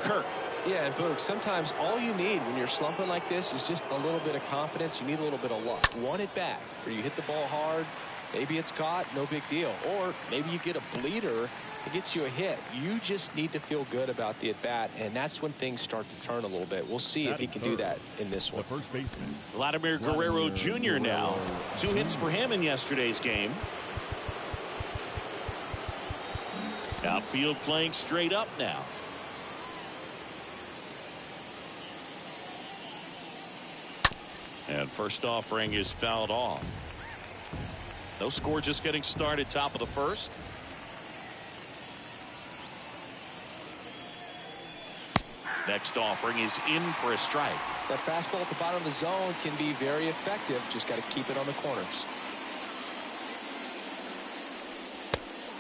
Kirk. Yeah, and Boog, sometimes all you need when you're slumping like this is just a little bit of confidence. You need a little bit of luck. One at bat, where you hit the ball hard, maybe it's caught, no big deal. Or maybe you get a bleeder that gets you a hit. You just need to feel good about the at bat, and that's when things start to turn a little bit. We'll see if he can do that in this one. The first baseman, Vladimir Guerrero Jr. now. 2 hits for him in yesterday's game. Outfield playing straight up now. And first offering is fouled off. No score, just getting started, top of the first. Next offering is in for a strike. That fastball at the bottom of the zone can be very effective. Just got to keep it on the corners.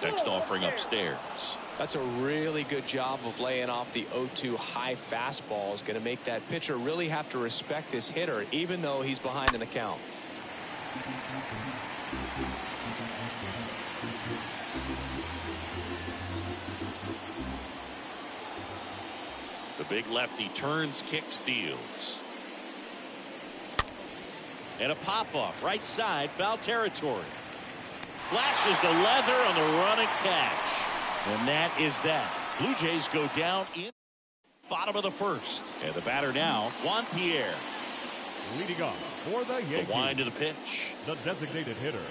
Next offering upstairs. That's a really good job of laying off the 0-2 high fastball. Is going to make that pitcher really have to respect this hitter, even though he's behind in the count. The big lefty turns, kicks, deals. And a pop-off right side, foul territory. Flashes the leather on the running catch. And that is that. Blue Jays go down in bottom of the first. And the batter now, Juan Pierre. Leading off for the Yankees. The wind of the pitch. The designated hitter,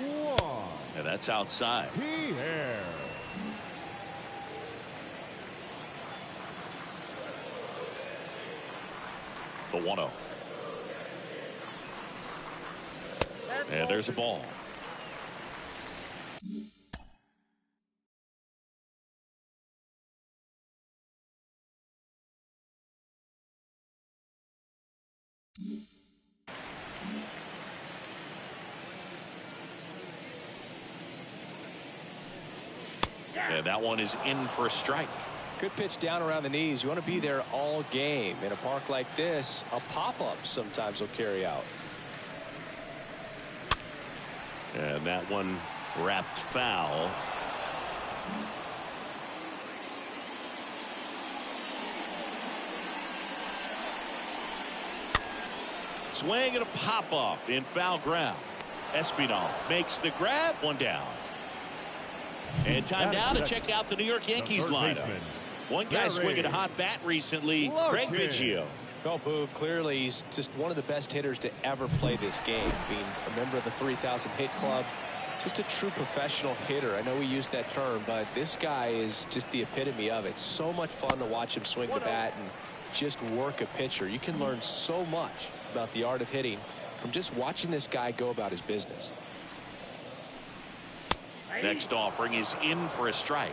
Juan. And that's outside. Pierre. The 1-0. And there's a ball. And that one is in for a strike. Good pitch down around the knees. You want to be there all game. In a park like this, a pop-up sometimes will carry out. And that one wrapped foul. Swing and a pop-up in foul ground. Espinal makes the grab, one down. And time now to check out the New York Yankees lineup. One guy swinging a hot bat recently, Craig Biggio. Well, Boog, clearly he's just one of the best hitters to ever play this game. Being a member of the 3,000 hit club, just a true professional hitter. I know we use that term, but this guy is just the epitome of it. So much fun to watch him swing the bat and just work a pitcher. You can learn so much about the art of hitting from just watching this guy go about his business. Next offering is in for a strike.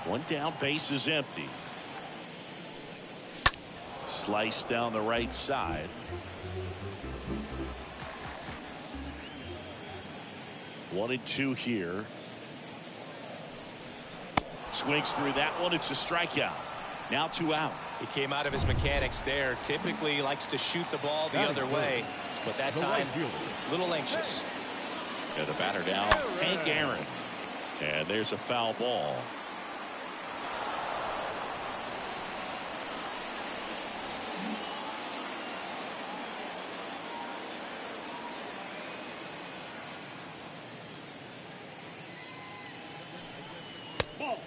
One down, base is empty. Slice down the right side. One and two here. Swings through that one. It's a strikeout. Now 2 out. He came out of his mechanics there. Typically he likes to shoot the ball the other way, but that time a little anxious. And the batter now, Hank Aaron. And there's a foul ball.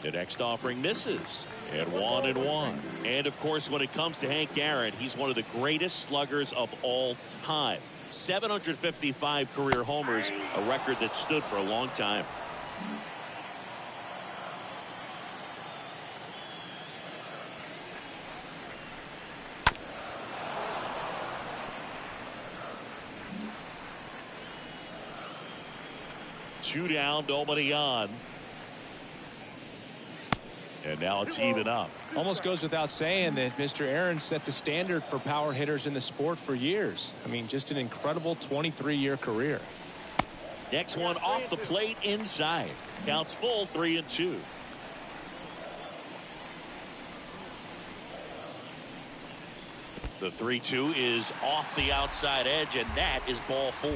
The next offering misses. And 1-1. And of course, when it comes to Hank Aaron, he's one of the greatest sluggers of all time. 755 career homers, a record that stood for a long time. Two down, nobody on. And now it's even up. Almost goes without saying that Mr. Aaron set the standard for power hitters in the sport for years. I mean, just an incredible 23-year career. Next one off the plate inside. Counts full, 3-2. The 3-2 is off the outside edge, and that is ball 4.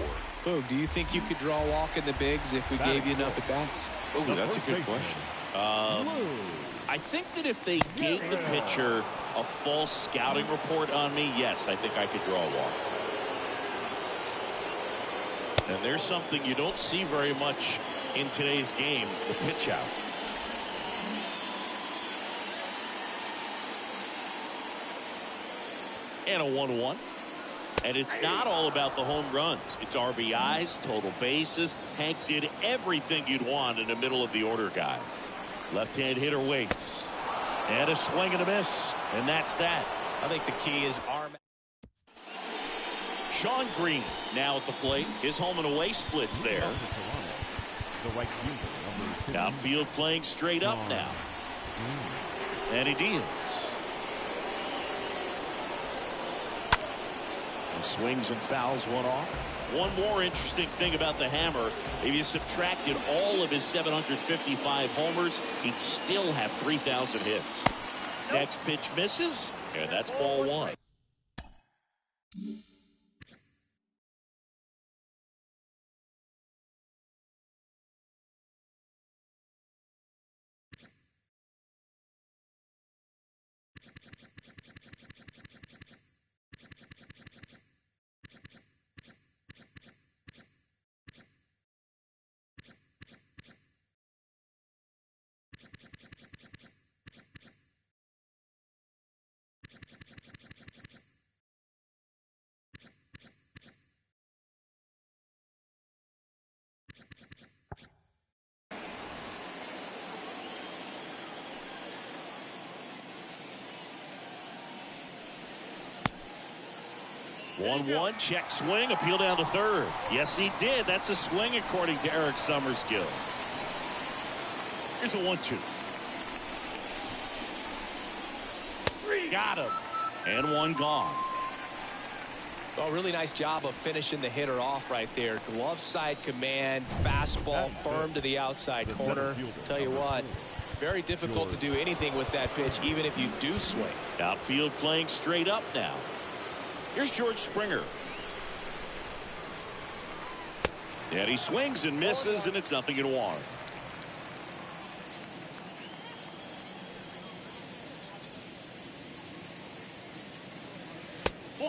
Boog, do you think you could draw a walk in the bigs if we gave you enough at bats? Oh, that's a good question. I think that if they gave the pitcher a false scouting report on me, yes, I think I could draw a walk. And there's something you don't see very much in today's game, the pitch out. And a 1-1. And it's not all about the home runs. It's RBIs, total bases. Hank did everything you'd want in the middle of the order guy. Left-hand hitter waits. And a swing and a miss. And that's that. I think the key is arm. Sean Green now at the plate. His home and away splits there. Outfield playing straight up now. And he deals. He swings and fouls one off. One more interesting thing about the hammer, if you subtracted all of his 755 homers, he'd still have 3,000 hits. Next pitch misses, and that's ball 1. One check swing, appeal down to third. Yes, he did. That's a swing according to Eric Summerskill. Here's a 1-2. Got him. And one gone. Oh, really nice job of finishing the hitter off right there. Glove side command, fastball firm to the outside corner. Tell you what, very difficult to do anything with that pitch, even if you do swing. Outfield playing straight up now. Here's George Springer. And he swings and misses, and it's 0-1.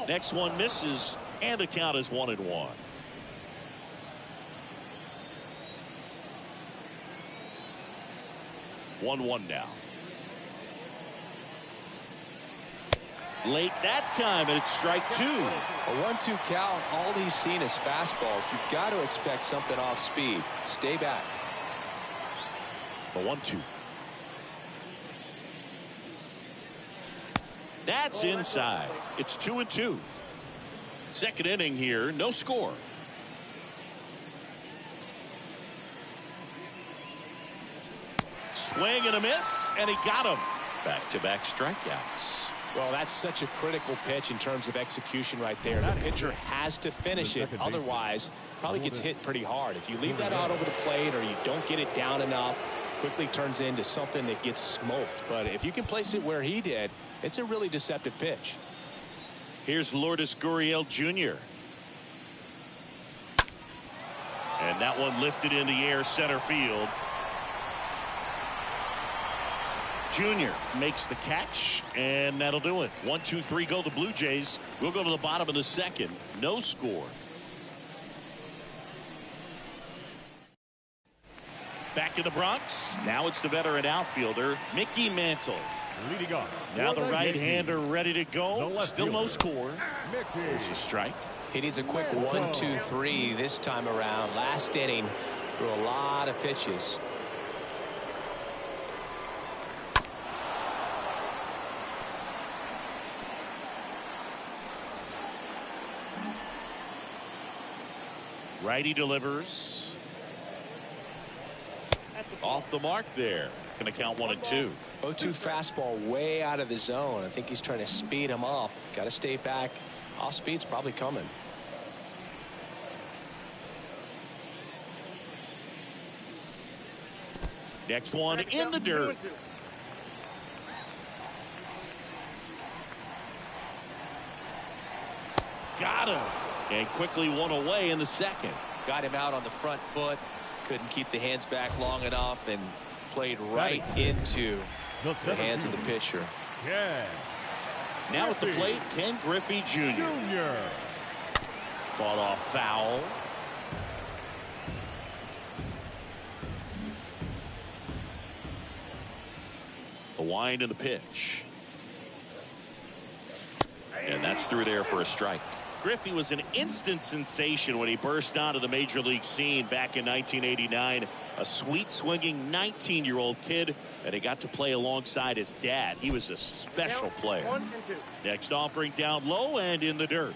Next one misses, and the count is 1-1. One now. Late that time, and it's strike 2. A 1-2 count. All he's seen is fastballs. You've got to expect something off speed. Stay back. A 1-2. That's inside. It's 2-2. Second inning here, no score. Swing and a miss, and he got him. Back-to-back strikeouts. Well, that's such a critical pitch in terms of execution right there. The pitcher has to finish it. Otherwise, probably gets hit pretty hard. If you leave that out over the plate or you don't get it down enough, quickly turns into something that gets smoked. But if you can place it where he did, it's a really deceptive pitch. Here's Lourdes Goriel Jr. And that one lifted in the air center field. Jr. makes the catch, and that'll do it. 1-2-3 go the Blue Jays. We'll go to the bottom of the second. No score. Back in the Bronx. Now it's the veteran outfielder, Mickey Mantle. Leading off. Now the right-hander ready to go. Still no score. There's a strike. He needs a quick 1-2-3 this time around. Last inning threw a lot of pitches. Righty delivers. Off the mark there. Going to count 1-2. 0-2 fastball way out of the zone. I think he's trying to speed him up. Got to stay back. Off speed's probably coming. Next one in the dirt. Got him. And quickly one away in the second. Got him out on the front foot. Couldn't keep the hands back long enough and played right into the hands of the pitcher. Yeah. Now at the plate, Ken Griffey Jr. Fought off foul. The wind and the pitch. And that's through there for a strike. Griffey was an instant sensation when he burst onto the major league scene back in 1989. A sweet swinging 19-year-old kid, and he got to play alongside his dad. He was a special player. Next offering down low and in the dirt.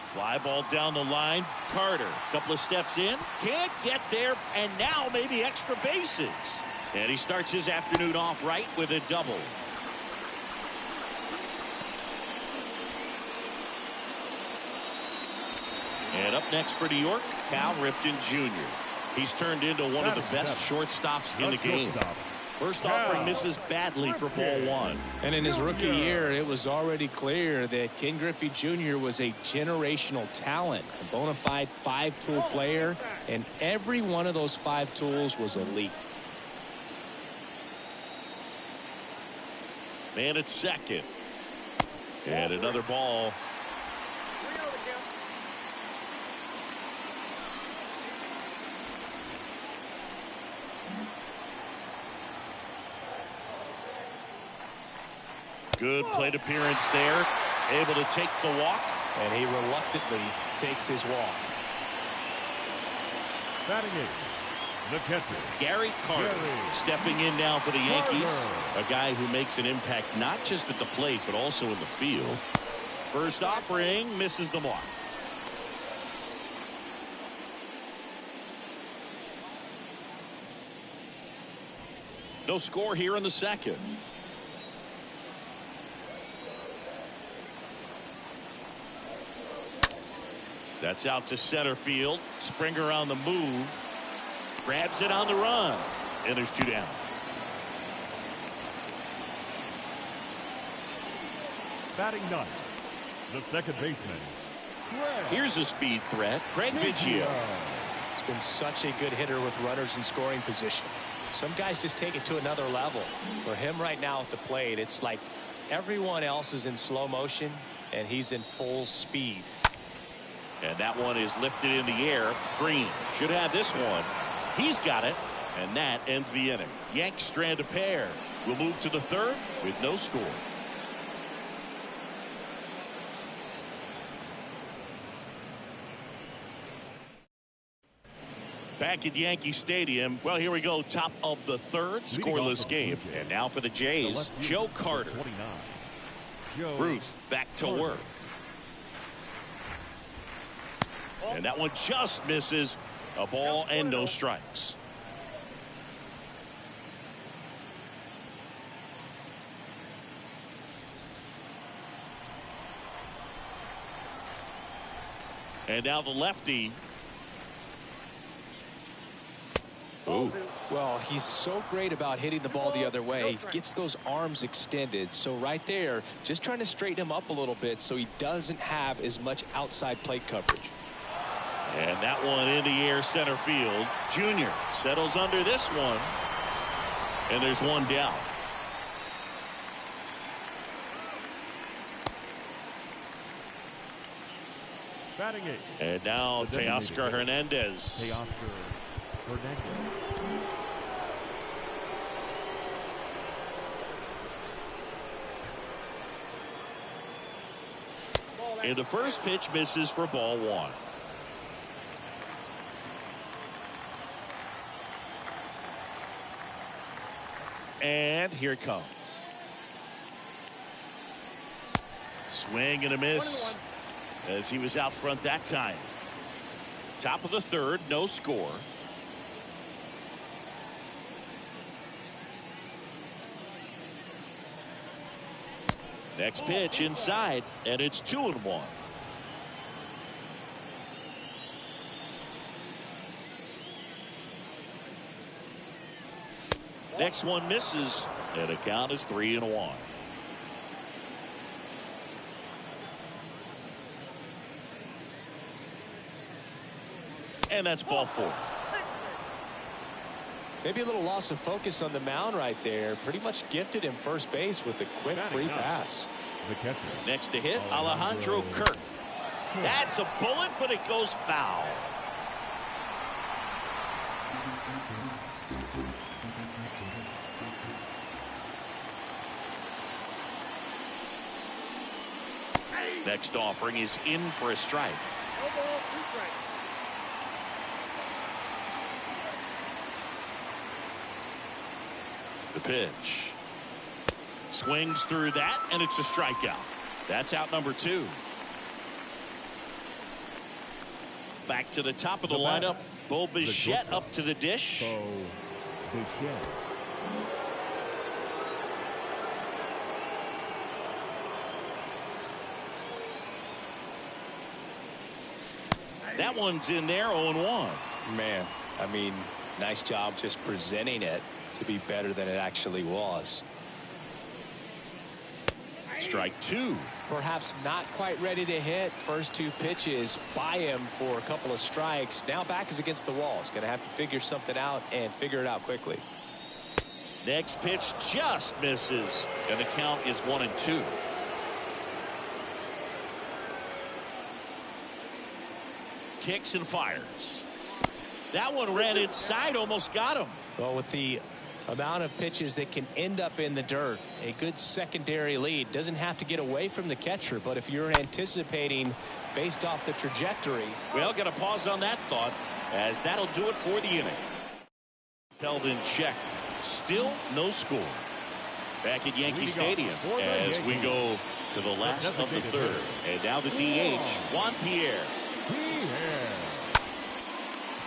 Fly ball down the line. Carter, couple of steps in, can't get there, and now maybe extra bases. And he starts his afternoon off right with a double. And up next for New York, Ripton Jr. He's turned into one of the best shortstops in the game. First offering misses badly for ball one. And in his rookie year, it was already clear that Ken Griffey Jr. was a generational talent, a bona fide five-tool player, and every one of those five tools was elite. Man at second. And another ball. Good plate appearance there. Able to take the walk. And he reluctantly takes his walk. Batting eighth, the catcher, Gary Carter stepping in now for the Yankees. A guy who makes an impact not just at the plate but also in the field. First offering misses the mark. No score here in the second. That's out to center field. Springer on the move. Grabs it on the run. And there's two down. batting ninth, the second baseman. Here's a speed threat, Griffey Jr. He's been such a good hitter with runners in scoring position. Some guys just take it to another level. For him right now at the plate, it's like everyone else is in slow motion and he's in full speed. And that one is lifted in the air. Green should have this one. He's got it, and that ends the inning. Yanks strand a pair. We'll move to the third with no score. Back at Yankee Stadium. Well, here we go. Top of the third, scoreless game. And now for the Jays, Joe Carter. Ruth back to work. And that one just misses. A ball and no strikes. And now the lefty. Ooh. Well, he's so great about hitting the ball the other way. He gets those arms extended. So right there, just trying to straighten him up a little bit so he doesn't have as much outside plate coverage. And that one in the air, center field. Junior settles under this one. And there's one down. Batting eight. And now Teoscar Hernandez. And the first pitch misses for ball one. And here it comes. Swing and a miss as he was out front that time. Top of the third, no score. Next pitch inside, and it's 2-1. Next one misses, and the count is 3-1. And that's ball 4. Maybe a little loss of focus on the mound right there. Pretty much gifted him first base with a quick free pass. The catcher. Next to hit, Alejandro Kirk. That's a bullet, but it goes foul. Next offering is in for a strike. The pitch. Swings through that, and it's a strikeout. That's out number 2. Back to the top of the lineup. Bo Bichette up to the dish. Bo Bichette. That one's in there, 0-1. Man, I mean, nice job just presenting it to be better than it actually was. Strike 2. Perhaps not quite ready to hit. First 2 pitches by him for a couple of strikes. Now back is against the wall. He's going to have to figure something out and figure it out quickly. Next pitch just misses, and the count is 1-2. Kicks and fires. That one ran inside, almost got him. Well, with the amount of pitches that can end up in the dirt, a good secondary lead. Doesn't have to get away from the catcher, but if you're anticipating based off the trajectory. Well, got to pause on that thought, as that'll do it for the inning. Held in check. Still no score. Back at Yankee Stadium as we go to the last of the 3rd. And now the DH, Juan Pierre.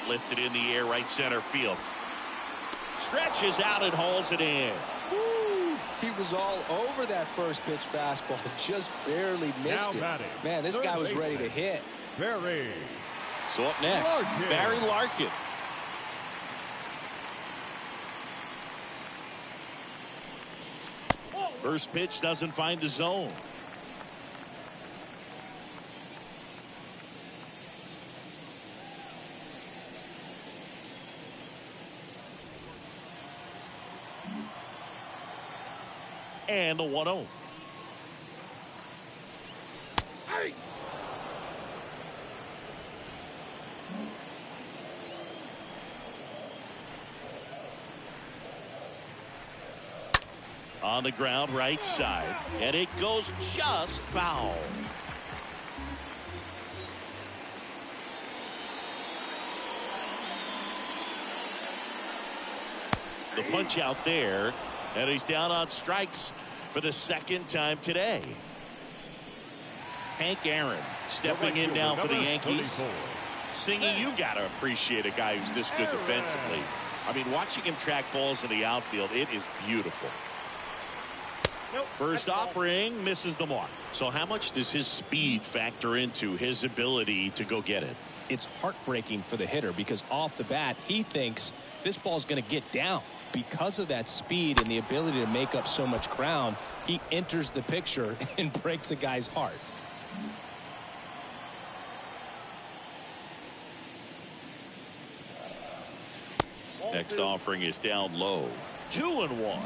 Lifted in the air, right center field. Stretches out and hauls it in. Woo, he was all over that first pitch fastball. Just barely missed it. Man, this guy was ready to hit. Barry. So up next, Larkin. Barry Larkin. First pitch doesn't find the zone. And the 1-0. On the ground, right side, and it goes just foul. The punch out there. And he's down on strikes for the 2nd time today. Hank Aaron stepping in now for the Yankees. Singing, you got to appreciate a guy who's this good defensively. I mean, watching him track balls in the outfield, it is beautiful. First offering misses the mark. So how much does his speed factor into his ability to go get it? It's heartbreaking for the hitter because off the bat, he thinks this ball's going to get down. Because of that speed and the ability to make up so much ground, he enters the picture and breaks a guy's heart. Next offering is down low. 2-1.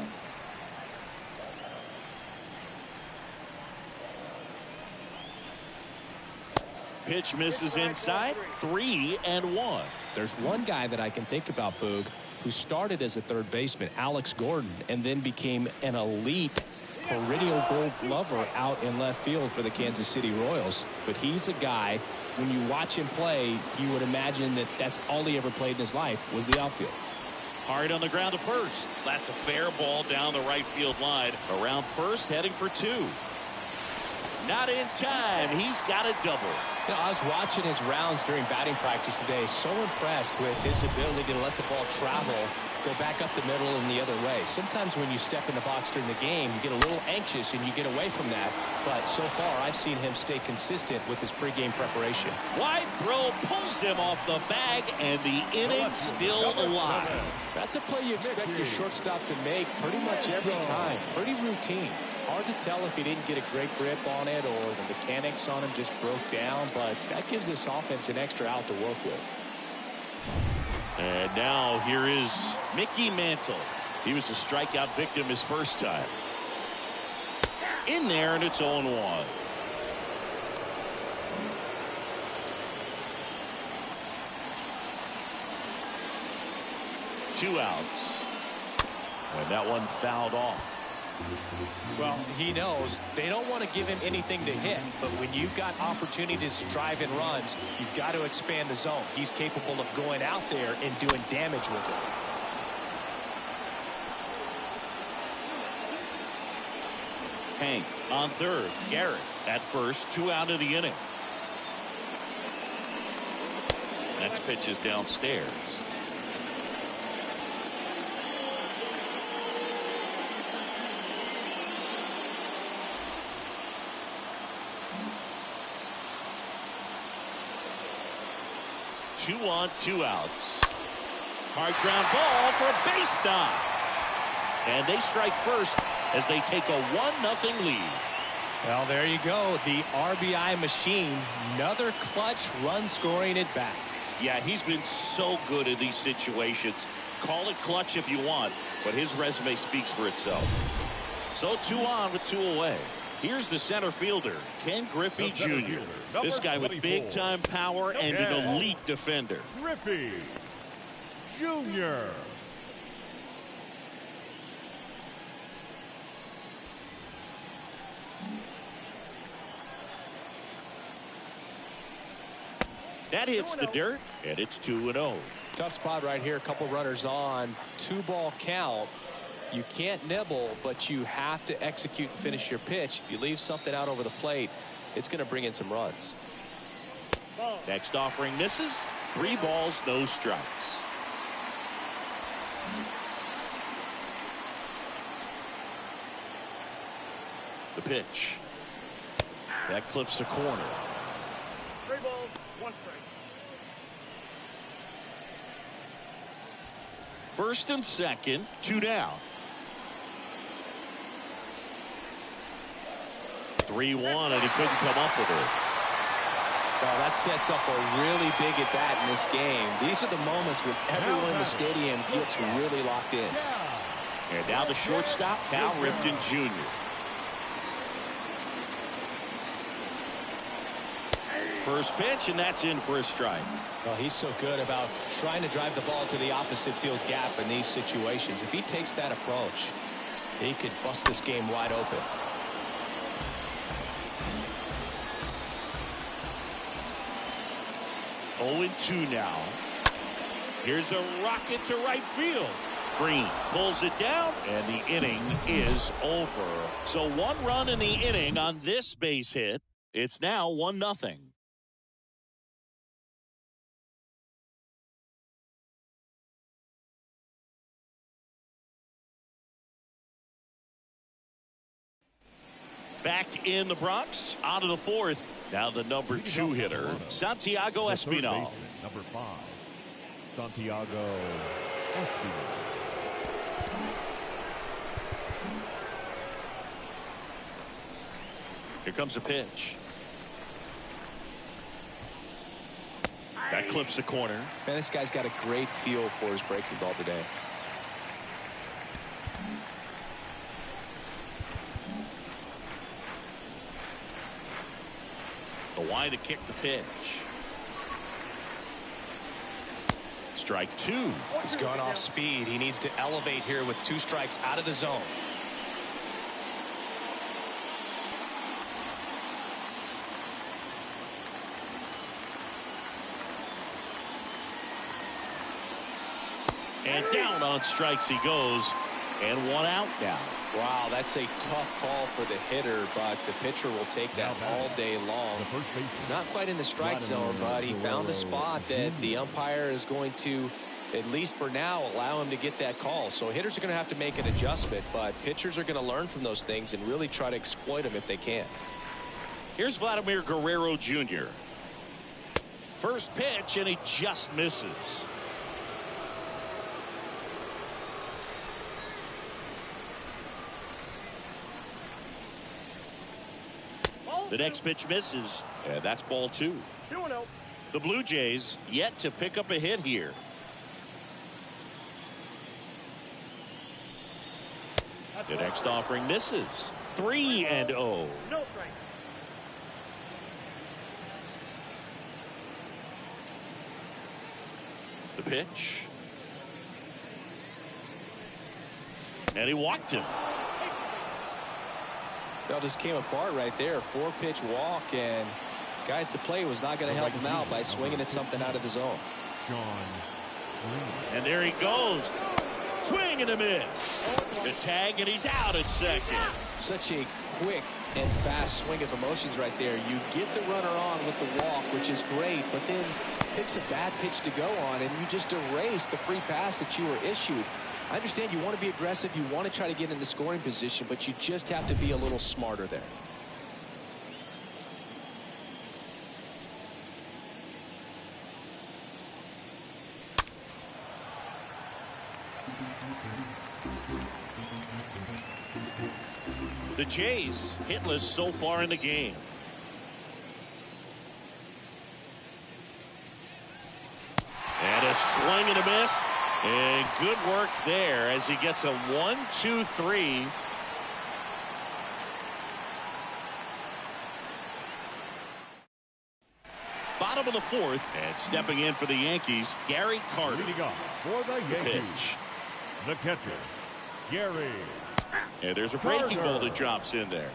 Pitch misses inside. 3-1. There's one guy that I can think about, Boog, who started as a third baseman, Alex Gordon, and then became an elite perennial Gold Glover out in left field for the Kansas City Royals. But he's a guy, when you watch him play, you would imagine that that's all he ever played in his life was the outfield. Hard on the ground to first. That's a fair ball down the right field line. Around first, heading for 2. Not in time. He's got a double. You know, I was watching his rounds during batting practice today. So impressed with his ability to let the ball travel, go back up the middle and the other way. Sometimes when you step in the box during the game, you get a little anxious and you get away from that. But so far, I've seen him stay consistent with his pregame preparation. Wide throw pulls him off the bag, and the inning still alive. That's a play you expect your shortstop to make pretty much every time. Pretty routine. Hard to tell if he didn't get a great grip on it or the mechanics on him just broke down, but that gives this offense an extra out to work with. And now here is Mickey Mantle. He was a strikeout victim his first time. In there, and it's 0-1. Two outs. And that one fouled off. Well, he knows they don't want to give him anything to hit, but when you've got opportunities to drive in runs, you've got to expand the zone. He's capable of going out there and doing damage with it. Hank on third. Garrett at first. 2 out of the inning. Next pitch is downstairs. Two on, 2 outs. Hard ground ball for a base knock. And they strike first as they take a 1-0 lead. Well, there you go. The RBI machine. Another clutch run scoring at bat. Yeah, he's been so good in these situations. Call it clutch if you want, but his resume speaks for itself. So 2 on with 2 away. Here's the center fielder, Ken Griffey Jr. This guy with big-time power and an elite defender. Griffey Jr. That hits the dirt, and it's 2-0. Tough spot right here. A couple runners on. 2-ball count. You can't nibble, but you have to execute and finish your pitch. If you leave something out over the plate, it's going to bring in some runs. Next offering misses. 3 balls, no strikes. The pitch. That clips the corner. 3 balls, 1 strike. First and second, 2 down. 3-1, and he couldn't come up with it. Well, that sets up a really big at bat in this game. These are the moments when everyone in the stadium gets really locked in. And now the shortstop, Cal Ripton Jr. First pitch, and that's in for a strike. Well, he's so good about trying to drive the ball to the opposite field gap in these situations. If he takes that approach, he could bust this game wide open. 0-2 now. Here's a rocket to right field. Green pulls it down, and the inning is over. So 1 run in the inning on this base hit. It's now 1-0. Back in the Bronx, out of the 4th. Now the number 2 hitter, Santiago Espinal. Number 5, Santiago Espinal. Here comes a pitch. That clips the corner. Man, this guy's got a great feel for his breaking ball today. The wide to kick the pitch. Strike 2. He's gone off speed. He needs to elevate here with 2 strikes out of the zone. And down on strikes he goes. And 1 out now. Wow, that's a tough call for the hitter, but the pitcher will take that all day long. Not quite in the strike zone, but he found a spot that the umpire is going to, at least for now, allow him to get that call. So hitters are going to have to make an adjustment, but pitchers are going to learn from those things and really try to exploit them if they can. Here's Vladimir Guerrero Jr. First pitch, and he just misses. The next pitch misses, and that's ball 2. 2-0. The Blue Jays yet to pick up a hit here. The next offering misses. 3-0. No strike. The pitch. And he walked him. That just came apart right there. 4-pitch walk, and guy at the plate was not going to help him out by swinging at something out of the zone. And there he goes. Swing and a miss. The tag, and he's out at second. Such a quick and fast swing of emotions right there. You get the runner on with the walk, which is great, but then picks a bad pitch to go on, and you just erase the free pass that you were issued. I understand you want to be aggressive, you want to try to get in the scoring position, but you just have to be a little smarter there. The Jays hitless so far in the game. And a swing and a miss. And good work there as he gets a 1-2-3. Bottom of the fourth, and stepping in for the Yankees, Gary Carter. Leading off for the Yankees, the catcher, Gary. And there's a breaking ball that drops in there.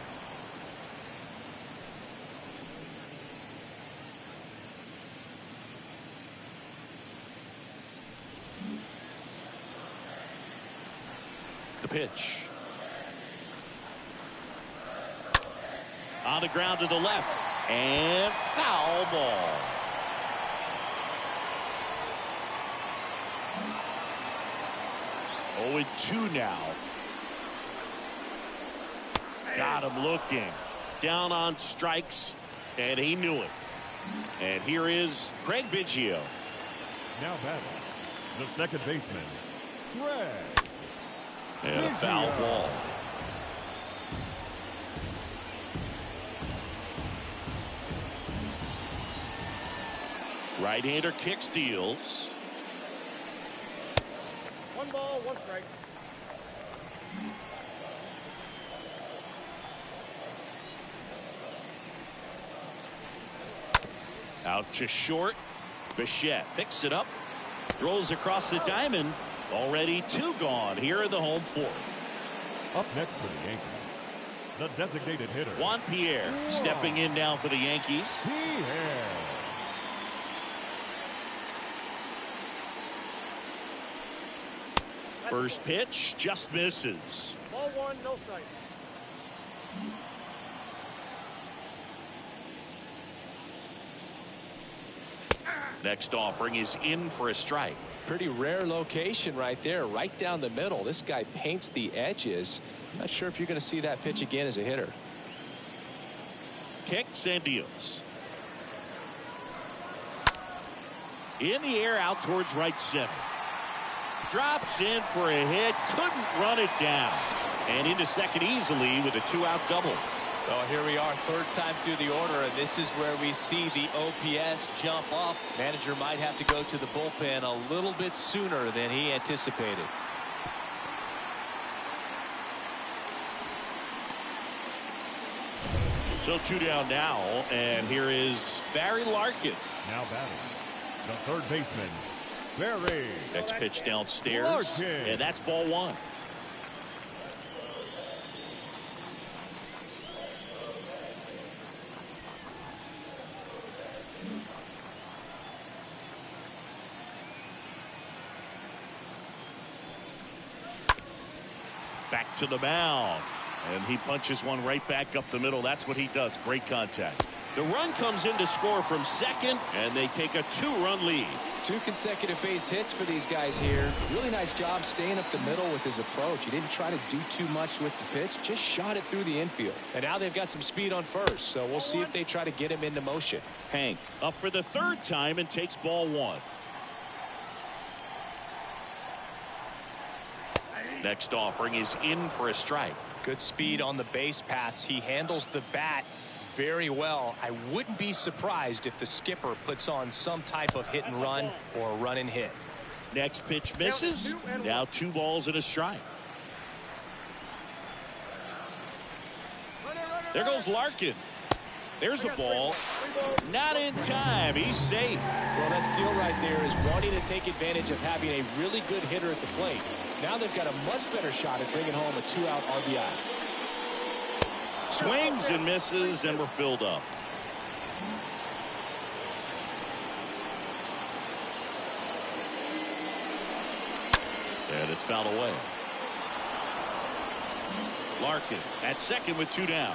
The pitch. On the ground to the left. And foul ball. Oh, 2 now. Got him looking. Down on strikes, and he knew it. And here is Craig Biggio. Now batting, the second baseman, Craig. And a foul ball. Right-hander kick steals. 1 ball, 1 strike. Out to short. Bichette picks it up. Rolls across the diamond. Already 2 gone here in the home fourth. Up next for the Yankees, the designated hitter, Juan Pierre stepping in now for the Yankees. Pierre. First pitch just misses. Ball 1, no strike. Next offering is in for a strike. Pretty rare location right there, right down the middle. This guy paints the edges. Not sure if you're going to see that pitch again as a hitter. Kicks and deals. In the air out towards right center. Drops in for a hit. Couldn't run it down. And into second easily with a 2-out double. Well, here we are, third time through the order, and this is where we see the OPS jump up. Manager might have to go to the bullpen a little bit sooner than he anticipated. So 2 down now, and here is Barry Larkin. Now batting, the third baseman, Barry. Next pitch downstairs, Larkin. and that's ball 1. Back to the mound. And he punches one right back up the middle. That's what he does. Great contact. The run comes in to score from second, and they take a 2-run lead. 2 consecutive base hits for these guys here. Really nice job staying up the middle with his approach. He didn't try to do too much with the pitch, just shot it through the infield. And now they've got some speed on first, so we'll see if they try to get him into motion. Hank up for the 3rd time and takes ball 1. Next offering is in for a strike. Good speed on the base pass. He handles the bat very well. I wouldn't be surprised if the skipper puts on some type of hit and run or run and hit. Next pitch misses. Now 2 balls and a strike. There goes Larkin. There's a ball. Not in time. He's safe. Well, that steal right there is wanting to take advantage of having a really good hitter at the plate. Now they've got a much better shot at bringing home a 2-out RBI. Swings and misses, and we're filled up. And it's fouled away. Larkin at second with 2 down.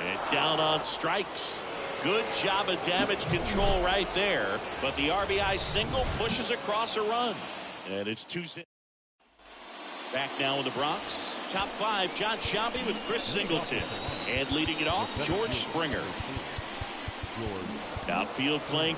And down on strikes. Good job of damage control right there. But the RBI single pushes across a run. And it's 2-0. Back now in the Bronx. Top 5, John Sciambi with Chris Singleton. And leading it off, George Springer. Outfield playing.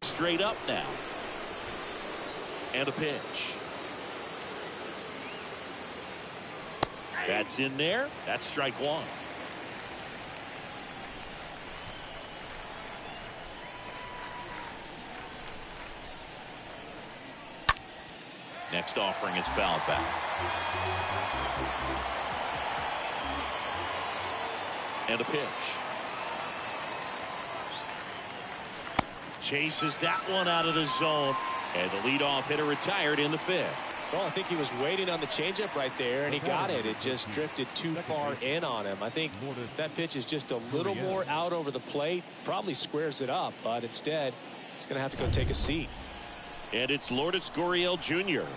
Straight up now. And a pitch. That's in there. That's strike 1. Next offering is fouled back. And a pitch. Chases that one out of the zone. And the leadoff hitter retired in the 5th. Well, I think he was waiting on the changeup right there, and he got it. It just drifted too far in on him. I think that pitch is just a little more out over the plate. Probably squares it up, but instead, he's going to have to go take a seat. And it's Lourdes Goriel Jr.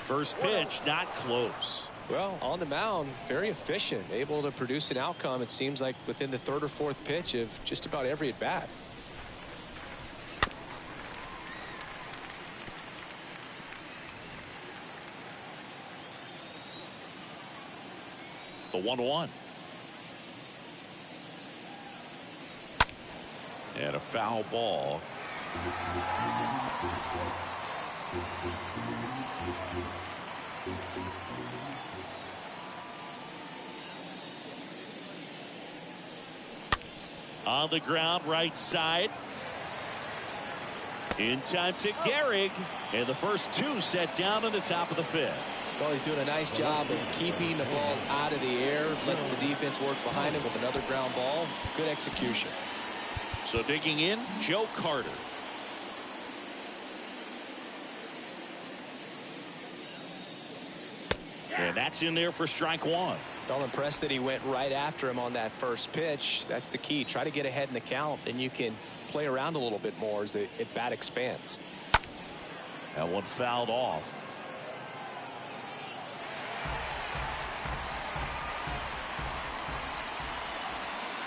First pitch, not close. Well, on the mound, very efficient, able to produce an outcome, it seems like, within the 3rd or 4th pitch of just about every at-bat. The 1-1. And a foul ball. On the ground, right side. In time to Gehrig. And the first 2 set down in the top of the 5th. Well, he's doing a nice job of keeping the ball out of the air. Lets the defense work behind him with another ground ball. Good execution. So digging in, Joe Carter. And that's in there for strike 1. Well, impressed that he went right after him on that first pitch. That's the key. Try to get ahead in the count, then you can play around a little bit more as the at-bat expands. That one fouled off.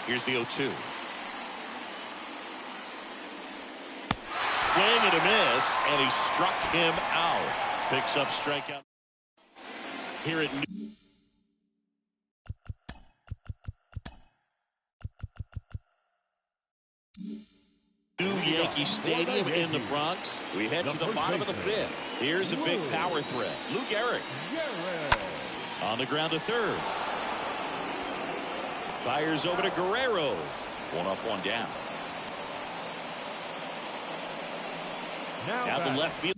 Here's the 0-2. Swing and a miss, and he struck him out. Picks up strikeout. Here at New Yankee Stadium in the Bronx. We head to the bottom of the 5th. Here's a big power threat. Lou Gehrig on the ground to 3rd. Fires over to Guerrero. 1 up, 1 down. Now the left field.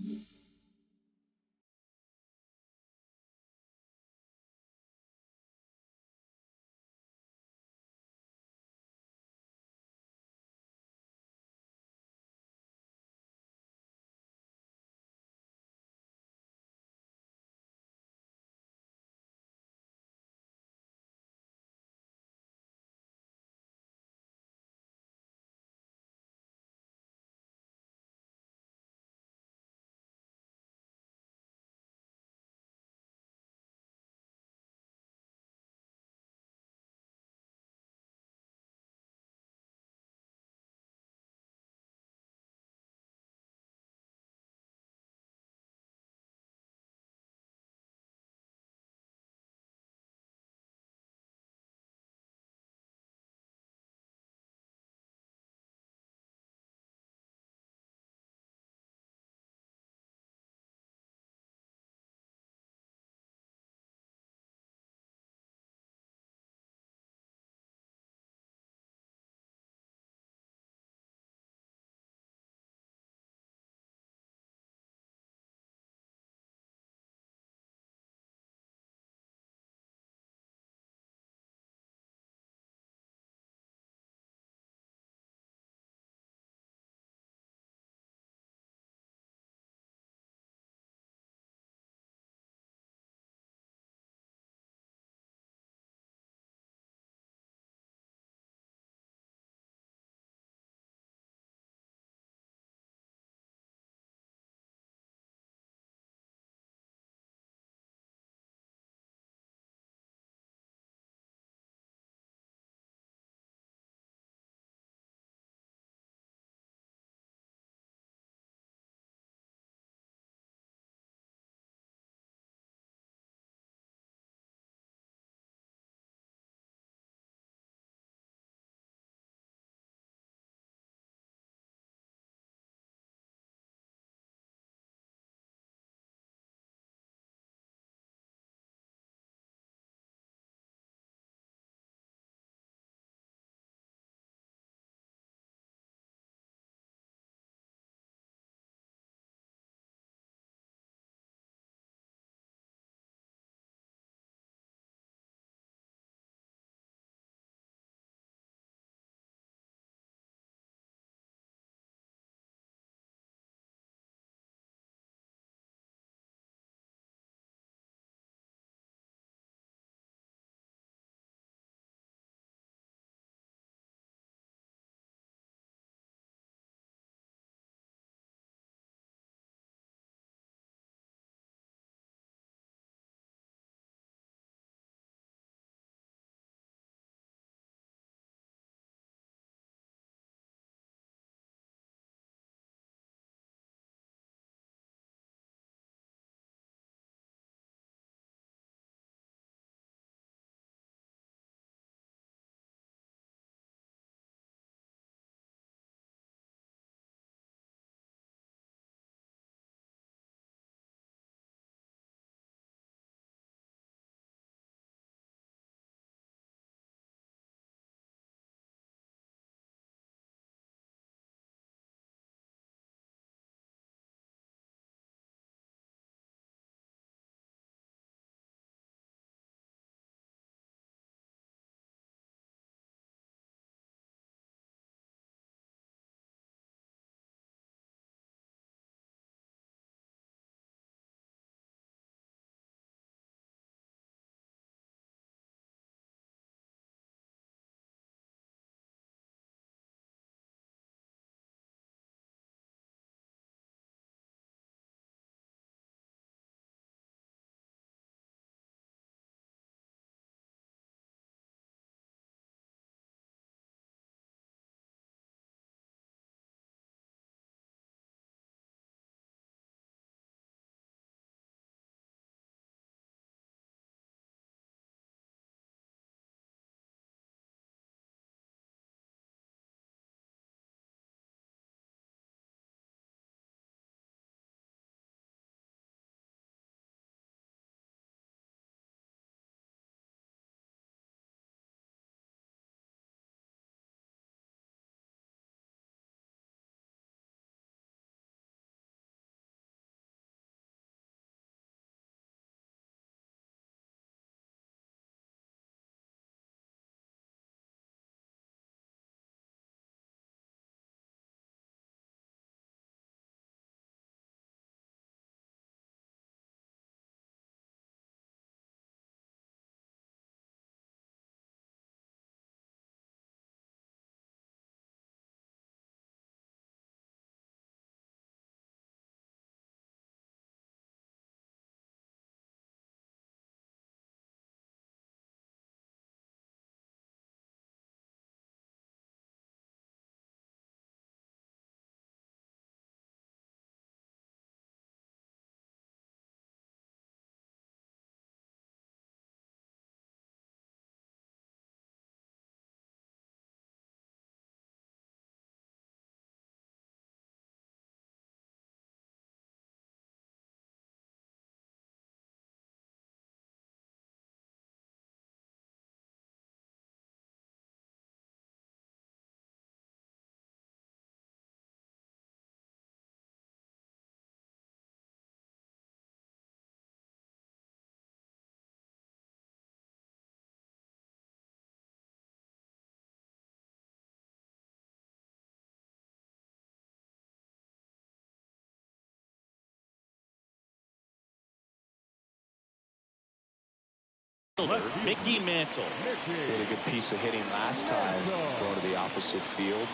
Mickey Mantle. He had a good piece of hitting last time, going to the opposite field.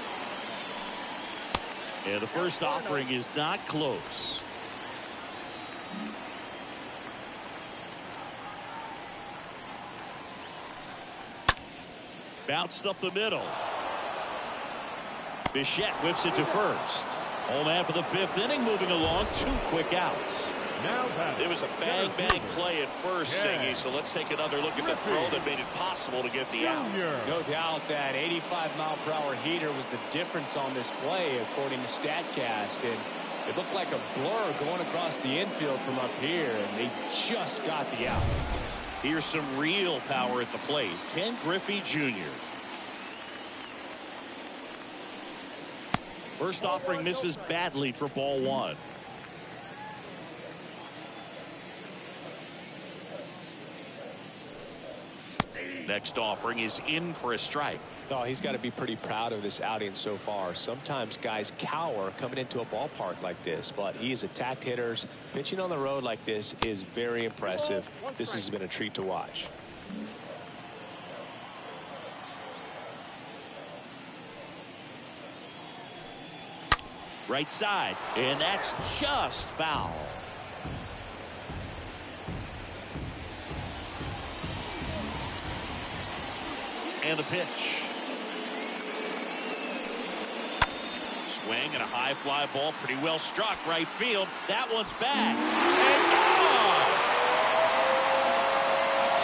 And the first offering is not close. Bounced up the middle. Bichette whips it to first. Home man for the 5th inning, moving along. 2 quick outs. It was a bang play at first, Singy, so let's take another look at the throw that made it possible to get the out. No doubt that 85-mile-per-hour heater was the difference on this play, according to StatCast. And it looked like a blur going across the infield from up here, and they just got the out. Here's some real power at the plate. Ken Griffey Jr. First offering misses badly for ball 1. Next offering is in for a strike. Oh, he's got to be pretty proud of this outing so far. Sometimes guys cower coming into a ballpark like this, but he has attacked hitters. Pitching on the road like this is very impressive. This has been a treat to watch. Right side, and that's just foul. And the pitch. Swing and a high fly ball, pretty well struck right field. That one's back and gone.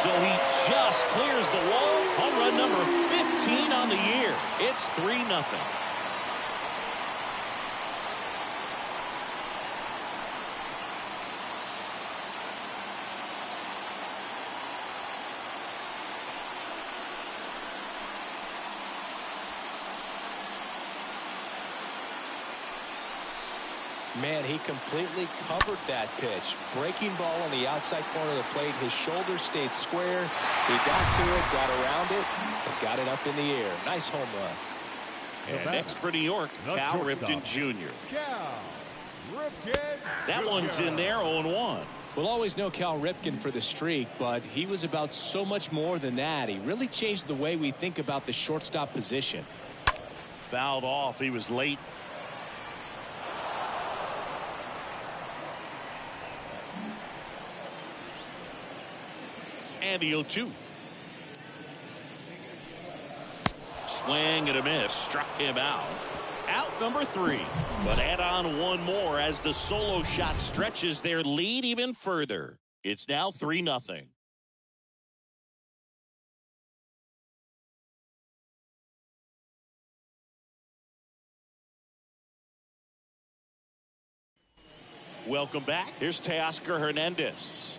So he just clears the wall. Home run number 15 on the year. It's 3-0. Man, he completely covered that pitch. Breaking ball on the outside corner of the plate. His shoulders stayed square. He got to it, got around it, but got it up in the air. Nice home run. And next for New York, Cal Ripton Jr. That one's in there, 0-1. We'll always know Cal Ripken for the streak, but he was about so much more than that. He really changed the way we think about the shortstop position. Fouled off. He was late. And the 0-2. Swing and a miss. Struck him out. Out number 3. But add on one more as the solo shot stretches their lead even further. It's now 3-0. Welcome back. Here's Teoscar Hernandez.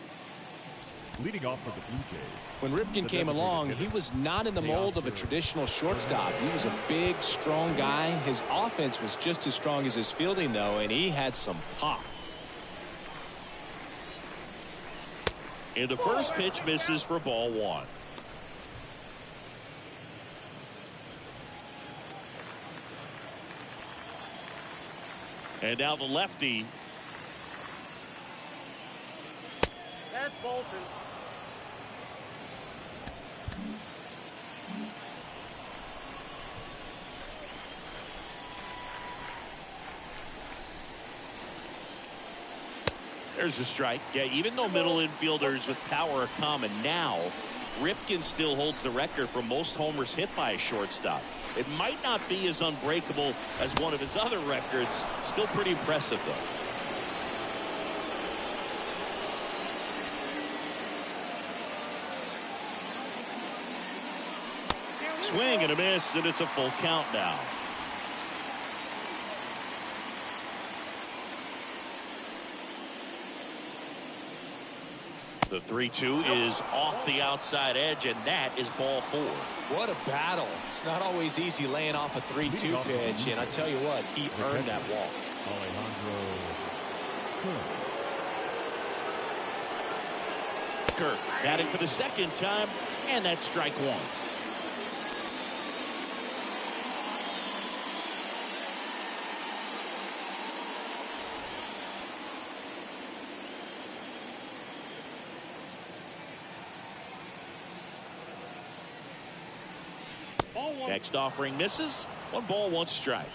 Leading off for the Blue Jays. When Ripken came along, he was not in the mold of a traditional shortstop. He was a big, strong guy. His offense was just as strong as his fielding, though, and he had some pop. And the first pitch misses for ball 1. And now the lefty. That's Bolton. There's a strike. Yeah, even though middle infielders with power are common now, Ripken still holds the record for most homers hit by a shortstop. It might not be as unbreakable as one of his other records. Still pretty impressive, though. Swing and a miss, and it's a full count now. The 3-2 is off the outside edge, and that is ball 4. What a battle. It's not always easy laying off a 3-2 pitch, and I tell you what, he earned that walk. Kirk batting for the second time, and that's strike 1. Next offering misses. 1 ball, 1 strike.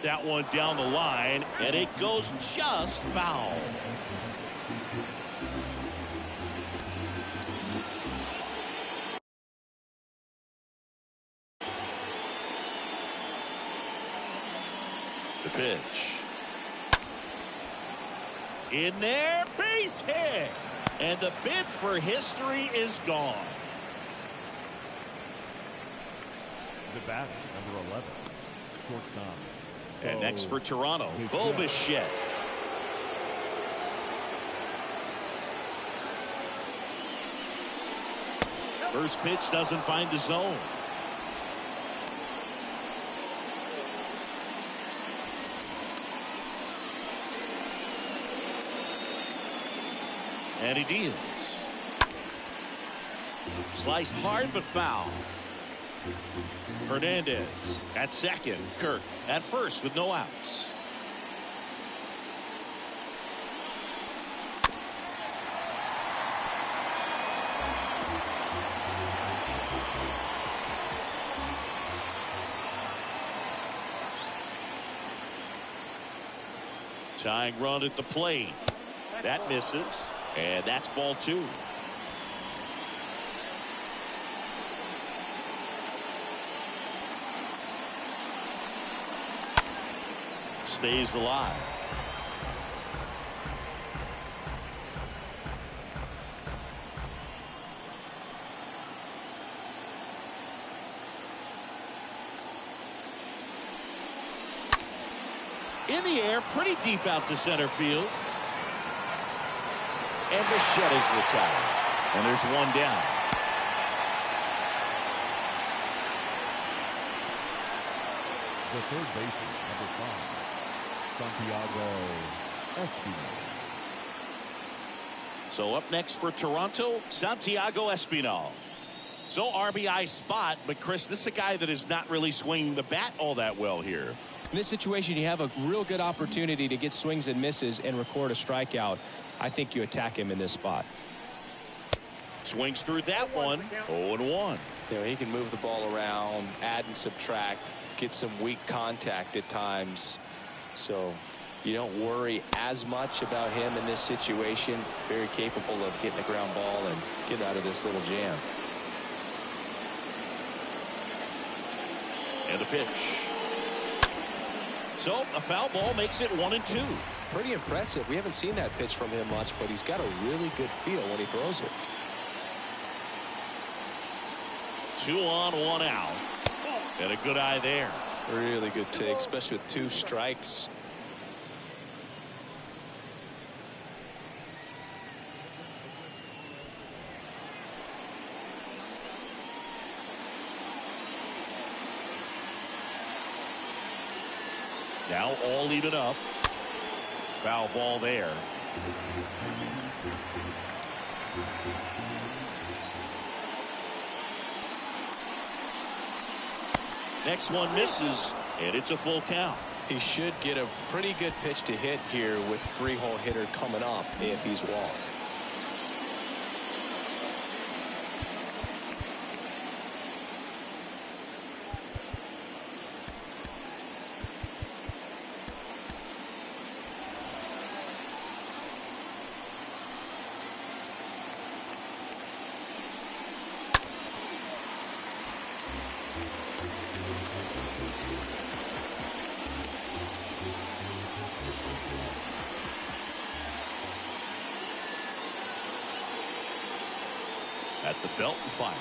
That one down the line, and it goes just foul. The pitch. In there, base hit. And the bid for history is gone. The batter, number 11, shortstop. And next for Toronto, Bichette. First pitch doesn't find the zone. And he deals. Sliced hard but foul. Hernandez at second. Kirk at first with no outs. Tying run at the plate. That misses. And that's ball 2. Stays alive. In the air, pretty deep out to center field. And Bichette is retired. And there's 1 down. The third baseman, number 5, Santiago Espinal. So up next for Toronto, Santiago Espinal. So RBI spot, but Chris, this is a guy that is not really swinging the bat all that well here. In this situation, you have a real good opportunity to get swings and misses and record a strikeout. I think you attack him in this spot. Swings through that one. 0-1. You know, he can move the ball around, add and subtract, get some weak contact at times. So you don't worry as much about him in this situation. Very capable of getting a ground ball and get out of this little jam. And a pitch. So a foul ball makes it 1-2. Pretty impressive. We haven't seen that pitch from him much, but he's got a really good feel when he throws it. 2 on, 1 out. And a good eye there. Really good take, especially with 2 strikes. Now all even up. Foul ball there. Next one misses, and it's a full count. He should get a pretty good pitch to hit here with 3-hole hitter coming up if he's walked. At the belt and fires.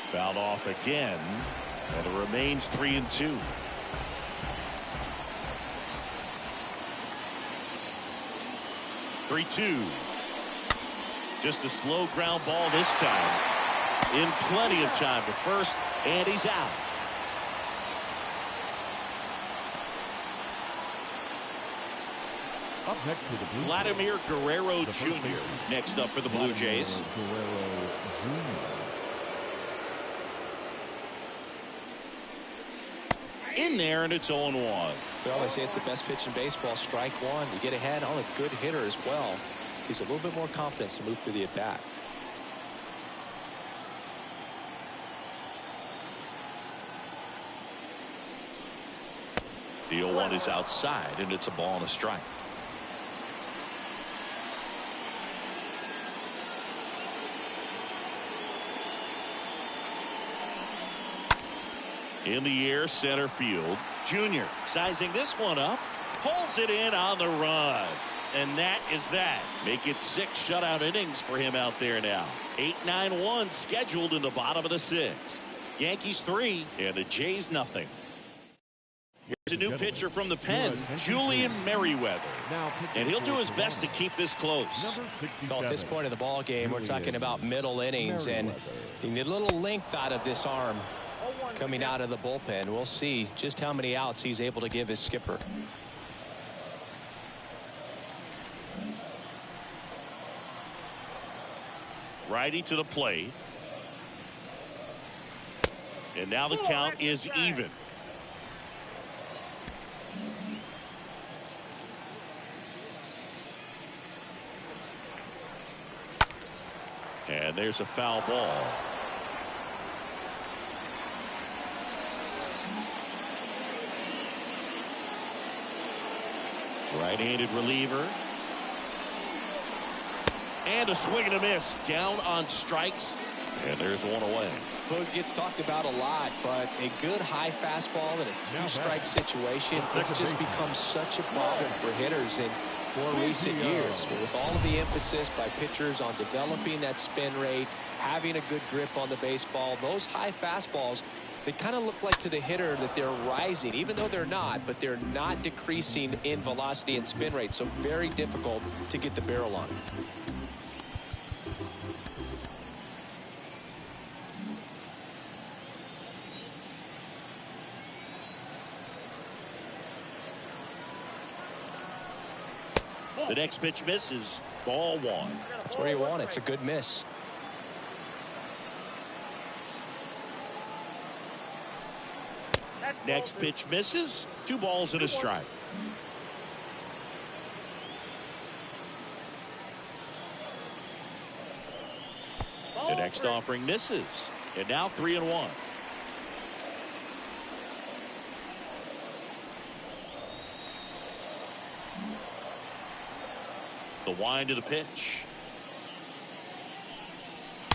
Fouled off again, and it remains 3-2. Three-two. Just a slow ground ball this time. In plenty of time to first, and he's out. Up next for the Blue Vladimir Jays, Guerrero the first Jr. baseman. next up for the Blue Jays. Vladimir Guerrero Jr. in there, and it's 0-1. Well, they say it's the best pitch in baseball. Strike one. You get ahead on a good hitter as well. Gives a little bit more confidence to move through the at-bat. The 0-1 is outside, and it's a ball and a strike. In the air, center field. Jr. sizing this one up. Pulls it in on the run. And that is that. Make it 6 shutout innings for him out there now. 8-9-1 scheduled in the bottom of the 6th. Yankees 3 and the Jays nothing. Here's a new pitcher from the pen, Julian Merriweather. And he'll do his best to keep this close. Well, at this point in the ball game, we're talking about middle innings, and you need a little length out of this arm coming out of the bullpen. We'll see just how many outs he's able to give his skipper. Righty to the plate. And now the count is even. And there's a foul ball. Right-handed reliever. And a swing and a miss. Down on strikes. And there's one away. Hook gets talked about a lot, but a good high fastball in a 2-strike situation, it's just become such a problem for hitters in more recent years. But with all of the emphasis by pitchers on developing that spin rate, having a good grip on the baseball, those high fastballs, they kind of look like to the hitter that they're rising, even though they're not, but they're not decreasing in velocity and spin rate, so very difficult to get the barrel on. The next pitch misses. Ball 1. That's where you want it. It's a good miss. Next pitch misses. 2 balls and a strike. The next offering misses. And now 3-1. The wind of the pitch.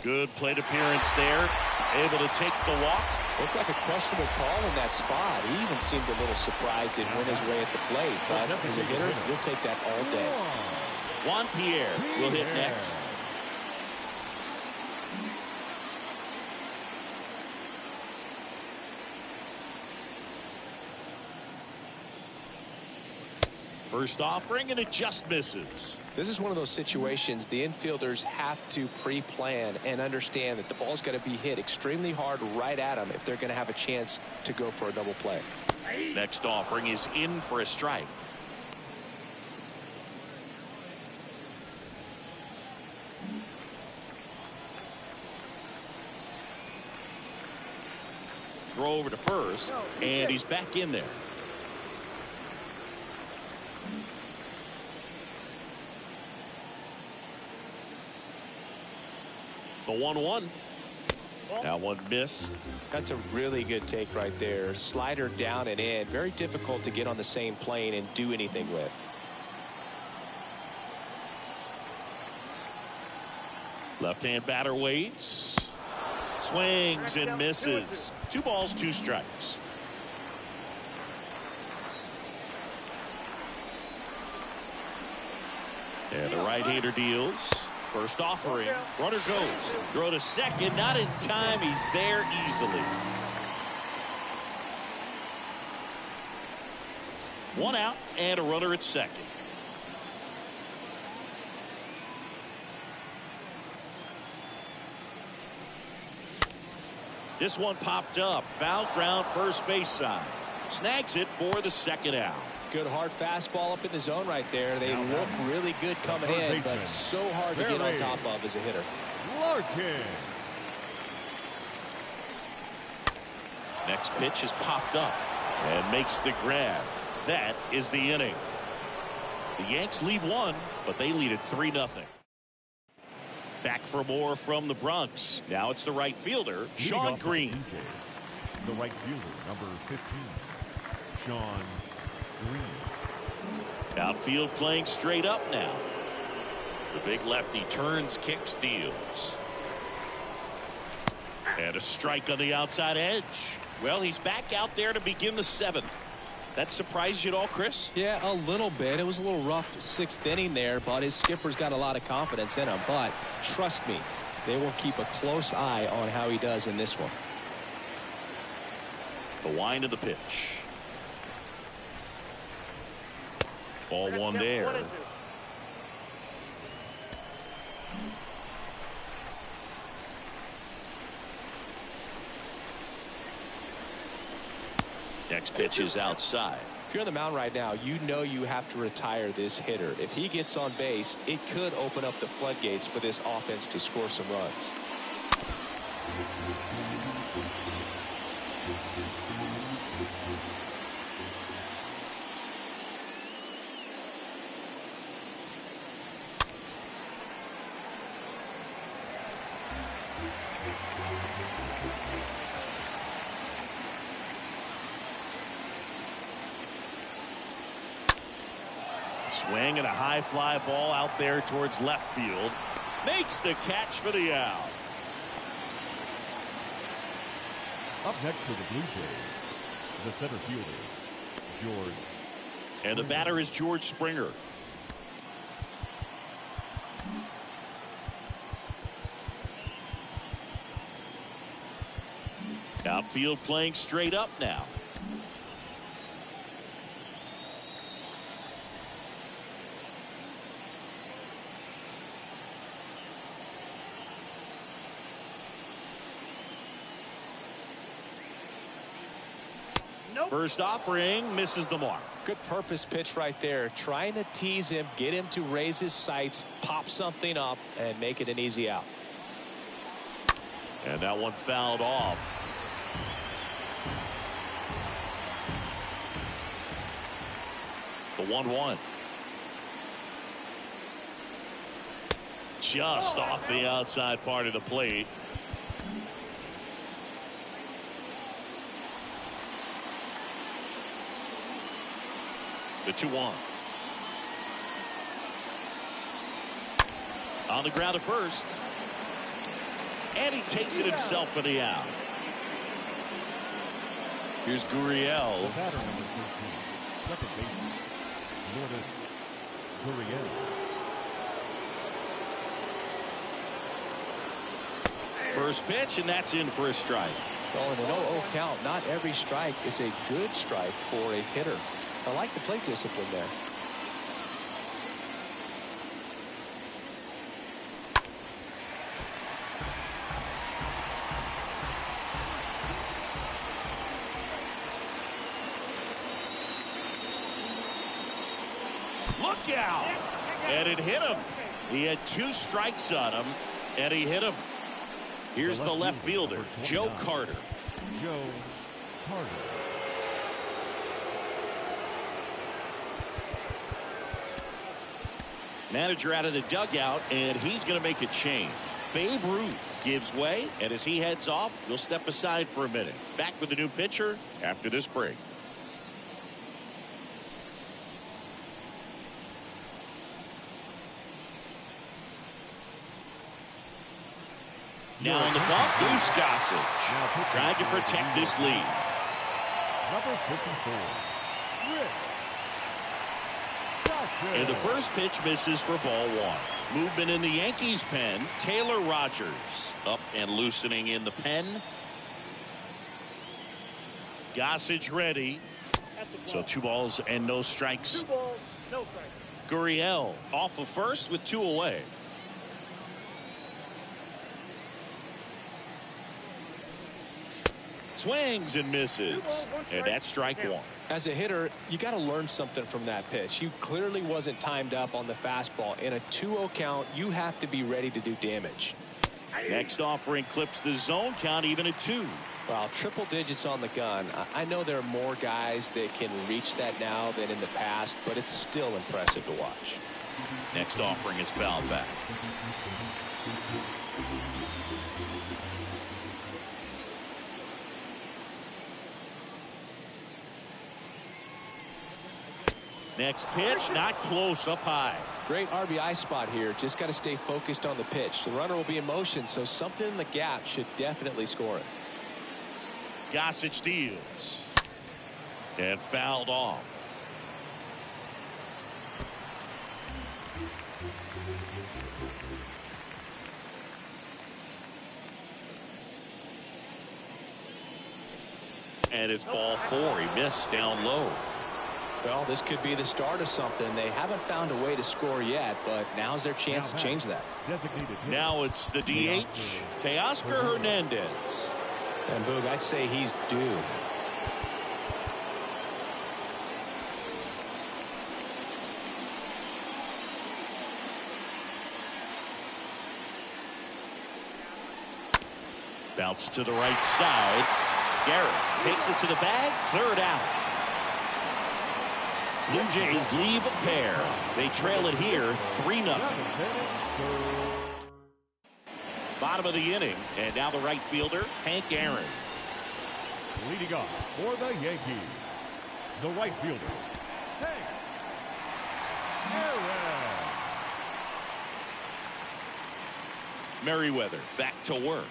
Good plate appearance there. Able to take the walk. Looked like a questionable call in that spot. He even seemed a little surprised it went his way at the plate. But as a hitter, you'll take that all day. Juan Pierre will hit next. First offering, and it just misses. This is one of those situations the infielders have to pre-plan and understand that the ball's got to be hit extremely hard right at them if they're going to have a chance to go for a double play. Next offering is in for a strike. Throw over to first, and he's back in there. The 1-1. That one missed. That's a really good take right there. Slider down and in. Very difficult to get on the same plane and do anything with. Left-hand batter waits. Swings and misses. 2 balls, 2 strikes. And the right-hander deals. First offering. Runner goes. Throw to second. Not in time. He's there easily. 1 out and a runner at second. This one popped up. Foul ground first base side. Snags it for the 2nd out. Good hard fastball up in the zone right there. They look really good coming in, but so hard to get on top of as a hitter. Larkin. Next pitch is popped up. And makes the grab. That is the inning. The Yanks lead one, but they lead it 3-0. Back for more from the Bronx. Now it's the right fielder, Sean Green. The right fielder, number 15, Sean Green. Outfield playing straight up now. The big lefty turns, kicks, deals. And a strike on the outside edge. Well, he's back out there to begin the 7th. That surprised you at all, Chris? Yeah, a little bit. It was a little rough 6th inning there, but his skipper's got a lot of confidence in him. But trust me, they will keep a close eye on how he does in this one. The wind of the pitch. Ball one there. Next pitch is outside. If you're on the mound right now, you know you have to retire this hitter. If he gets on base, it could open up the floodgates for this offense to score some runs. Swing and a high fly ball out there towards left field. Makes the catch for the out. Up next for the Blue Jays, the center fielder, George. And the batter is George Springer. Outfield playing straight up now. First offering misses the mark. Good purpose pitch right there. Trying to tease him, get him to raise his sights, pop something up, and make it an easy out. And that one fouled off. The 1-1. Just off the outside part of the plate. The 2-1. On the ground at first. And he takes it himself for the out. Here's Gurriel. The batter, number 13, second baseman, Lourdes Goriel. First pitch, and that's in for a strike. Well, in an 0-0 count, not every strike is a good strike for a hitter. I like the plate discipline there. Look out! And it hit him. He had 2 strikes on him, and he hit him. Here's the left fielder, Joe Carter. Joe Carter. Manager out of the dugout, and he's going to make a change. Babe Ruth gives way, and as he heads off, we'll step aside for a minute. Back with the new pitcher after this break. Now on the bump, Goose Gossage trying to protect this lead. Number 54, Rick. And the first pitch misses for ball 1. Movement in the Yankees pen. Taylor Rogers up and loosening in the pen. Gossage ready. So 2 balls and no strikes. 2 balls, no strikes. Gurriel off of first with 2 away. Swings and misses. And that's strike 1. As a hitter, you got to learn something from that pitch. He clearly wasn't timed up on the fastball. In a 2-0 count, you have to be ready to do damage. Next offering clips the zone count even at 2. Well, triple digits on the gun. I know there are more guys that can reach that now than in the past, but it's still impressive to watch. Next offering is fouled back. Next pitch, not close, up high. Great RBI spot here. Just got to stay focused on the pitch. The runner will be in motion, so something in the gap should definitely score it. Gossage deals. And fouled off. And it's ball 4. He missed down low. Well, this could be the start of something. They haven't found a way to score yet, but now's their chance to change that. Now it's the DH, Teoscar Hernandez. And Boog, I'd say he's due. Bounce to the right side. Garrett takes it to the bag. Third out. Blue Jays leave a pair. They trail it here 3-0. Bottom of the inning, and now the right fielder, Hank Aaron. Leading off for the Yankees, the right fielder, Hank Aaron. Merriweather back to work.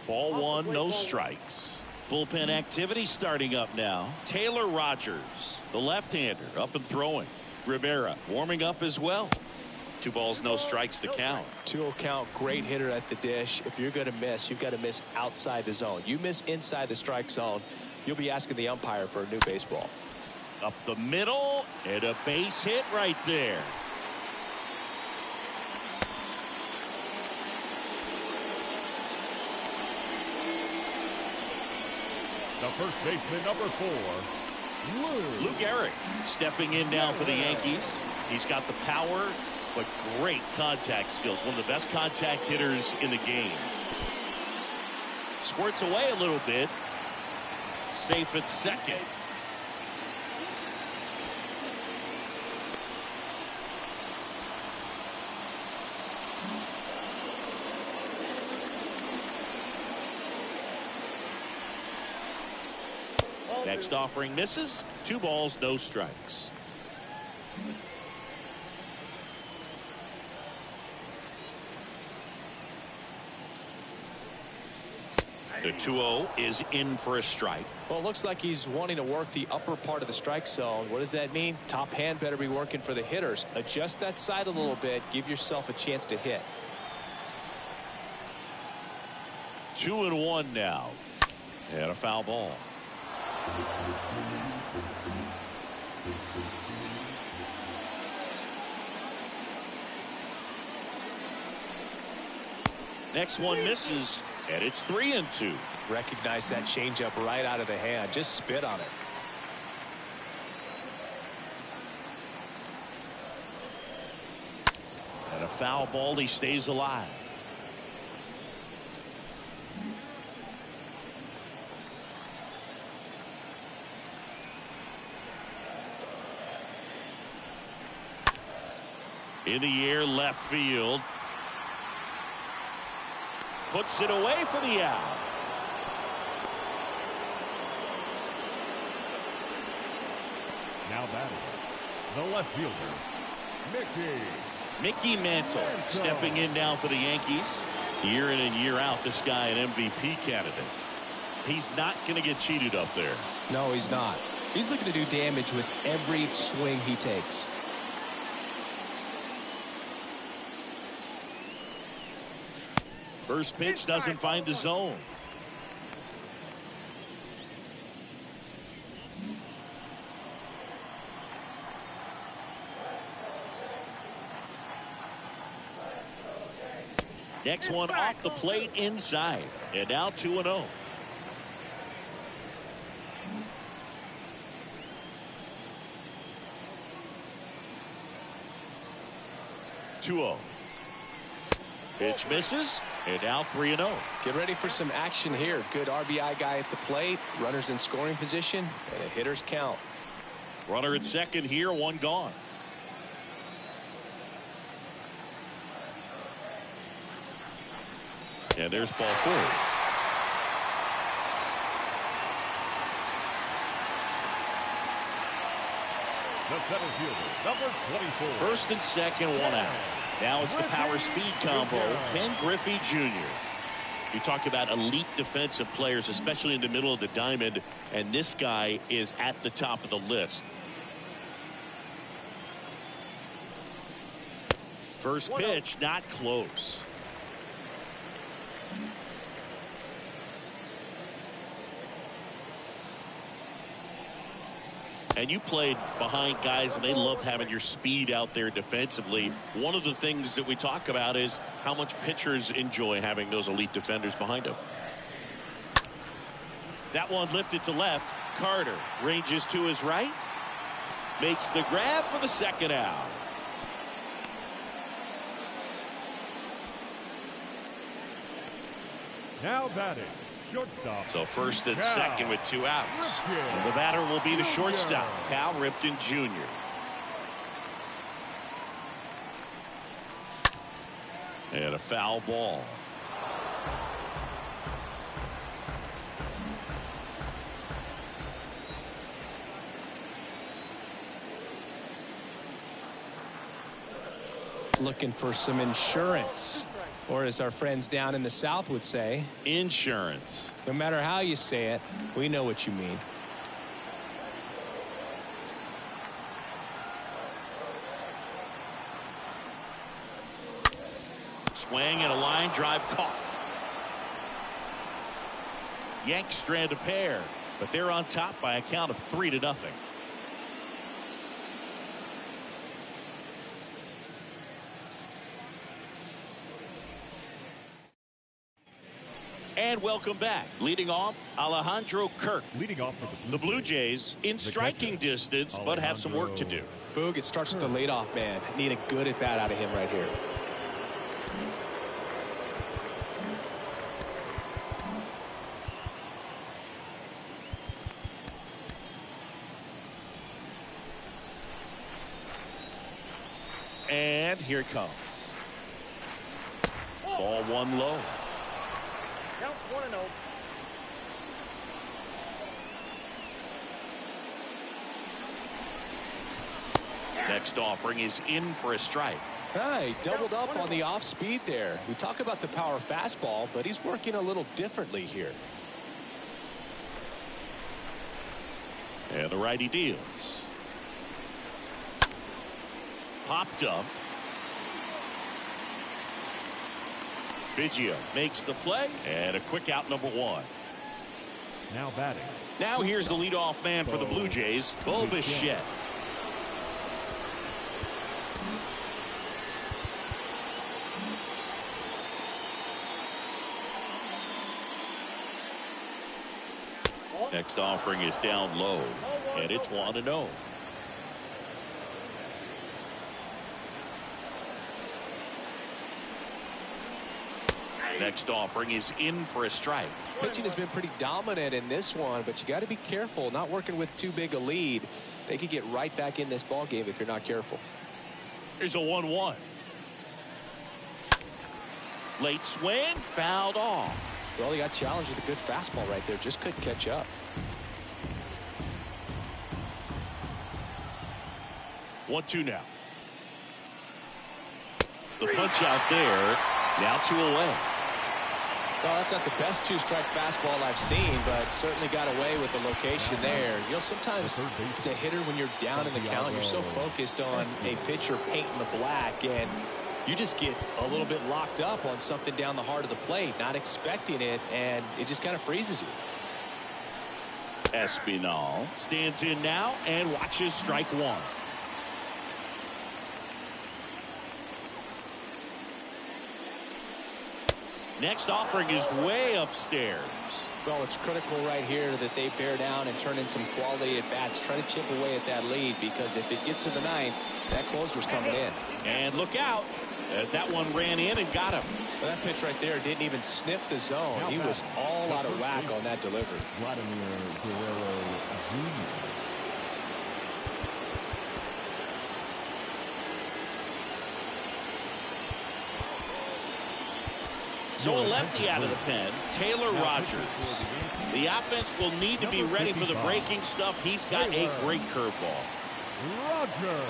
Ball 1, no strikes. Bullpen activity starting up now. Taylor Rogers, the left-hander, up and throwing. Rivera warming up as well. 2 balls, no strikes to count. 2-0 count, great hitter at the dish. If you're going to miss, you've got to miss outside the zone. You miss inside the strike zone, you'll be asking the umpire for a new baseball. Up the middle, and a base hit right there. The first baseman, number 4, Lou Gehrig stepping in now for the Yankees. He's got the power, but great contact skills. One of the best contact hitters in the game. Squirts away a little bit. Safe at second. Next offering misses. 2 balls, no strikes. The 2-0 is in for a strike. Well, it looks like he's wanting to work the upper part of the strike zone. What does that mean? Top hand better be working for the hitters. Adjust that side a little bit. Give yourself a chance to hit. 2-1 now. And a foul ball. Next one misses, and it's 3-2. Recognize that changeup right out of the hand. Just spit on it. And a foul ball. He stays alive. In the air, left field. Puts it away for the out. now batting, the left fielder, Mickey Mantle stepping in now for the Yankees. Year in and year out, this guy an MVP candidate. He's not going to get cheated up there. No, he's not. He's looking to do damage with every swing he takes. First pitch doesn't find the zone. Next one off the plate inside. And now 2-0. Pitch misses, and now 3-0. Get ready for some action here. Good RBI guy at the plate. Runners in scoring position, and a hitter's count. Runner at second here, one gone. And there's ball 4. The center fielder, number 24. First and second, one out. Now it's the power speed combo, Ken Griffey Jr. You talk about elite defensive players, especially in the middle of the diamond, and this guy is at the top of the list. First pitch, not close. And you played behind guys, and they love having your speed out there defensively. One of the things that we talk about is how much pitchers enjoy having those elite defenders behind them. That one lifted to left. Carter ranges to his right. Makes the grab for the second out. Now batting, shortstop. So first and second with 2 outs. And the batter will be the shortstop, Cal Ripton Jr. And a foul ball. Looking for some insurance. Or as our friends down in the South would say, insurance. No matter how you say it, we know what you mean. Swing and a line drive caught. Yanks strand a pair, but they're on top by a count of 3-0. And welcome back. Leading off, Alejandro Kirk. Leading off for the Blue Jays in striking distance, but have some work to do. Boog, it starts with the leadoff man. Need a good at bat out of him right here. And here it comes. Ball 1 low. Count 1-0. Next offering is in for a strike. He doubled up on the off speed there. We talk about the power fastball, but he's working a little differently here. And the righty deals. Popped up. Biggio makes the play, and a quick out, number 1. Now batting. Now here's the leadoff man for the Blue Jays, Bo Bichette. Next offering is down low, and it's 1-0. Next offering is in for a strike. Pitching has been pretty dominant in this one, but you got to be careful. Not working with too big a lead. They could get right back in this ball game if you're not careful. Here's a 1-1. Late swing, fouled off. Well, he got challenged with a good fastball right there. Just couldn't catch up. One, 2 now. The punch out there. Now 2 away. Well, that's not the best 2-strike fastball I've seen, but certainly got away with the location there. You know, sometimes as a hitter, when you're down in the count, you're so focused on a pitcher painting the black, and you just get a little bit locked up on something down the heart of the plate, not expecting it, and it just kind of freezes you. Espinal stands in now and watches strike 1. Next offering is way upstairs. Well, it's critical right here that they bear down and turn in some quality at bats. Try to chip away at that lead, because if it gets to the 9th, that closer's coming in. And look out. as that one ran in and got him. Well, that pitch right there didn't even sniff the zone. He was all out of whack on that delivery. Vladimir Guerrero Jr. So a lefty out of the pen, Taylor Rogers. The offense will need to be ready for the breaking stuff. He's got a great curveball. Rogers.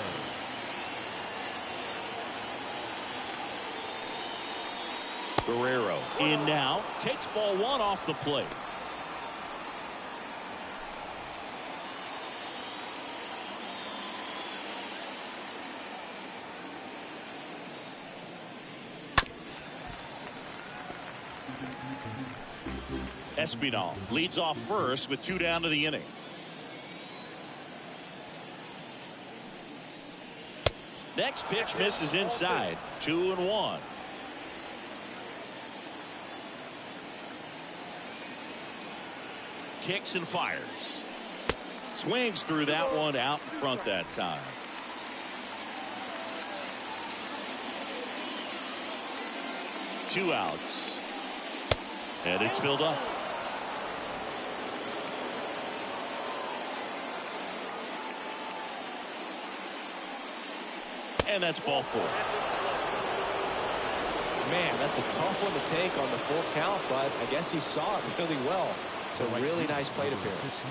Guerrero in now, takes ball one off the plate. Espinal leads off first with 2 down to the inning. Next pitch misses inside. 2-1. Kicks and fires. Swings through that one out in front that time. Two outs. And it's filled up. And that's ball 4. Man, that's a tough one to take on the full count, but I guess he saw it really well. It's a really nice plate appearance.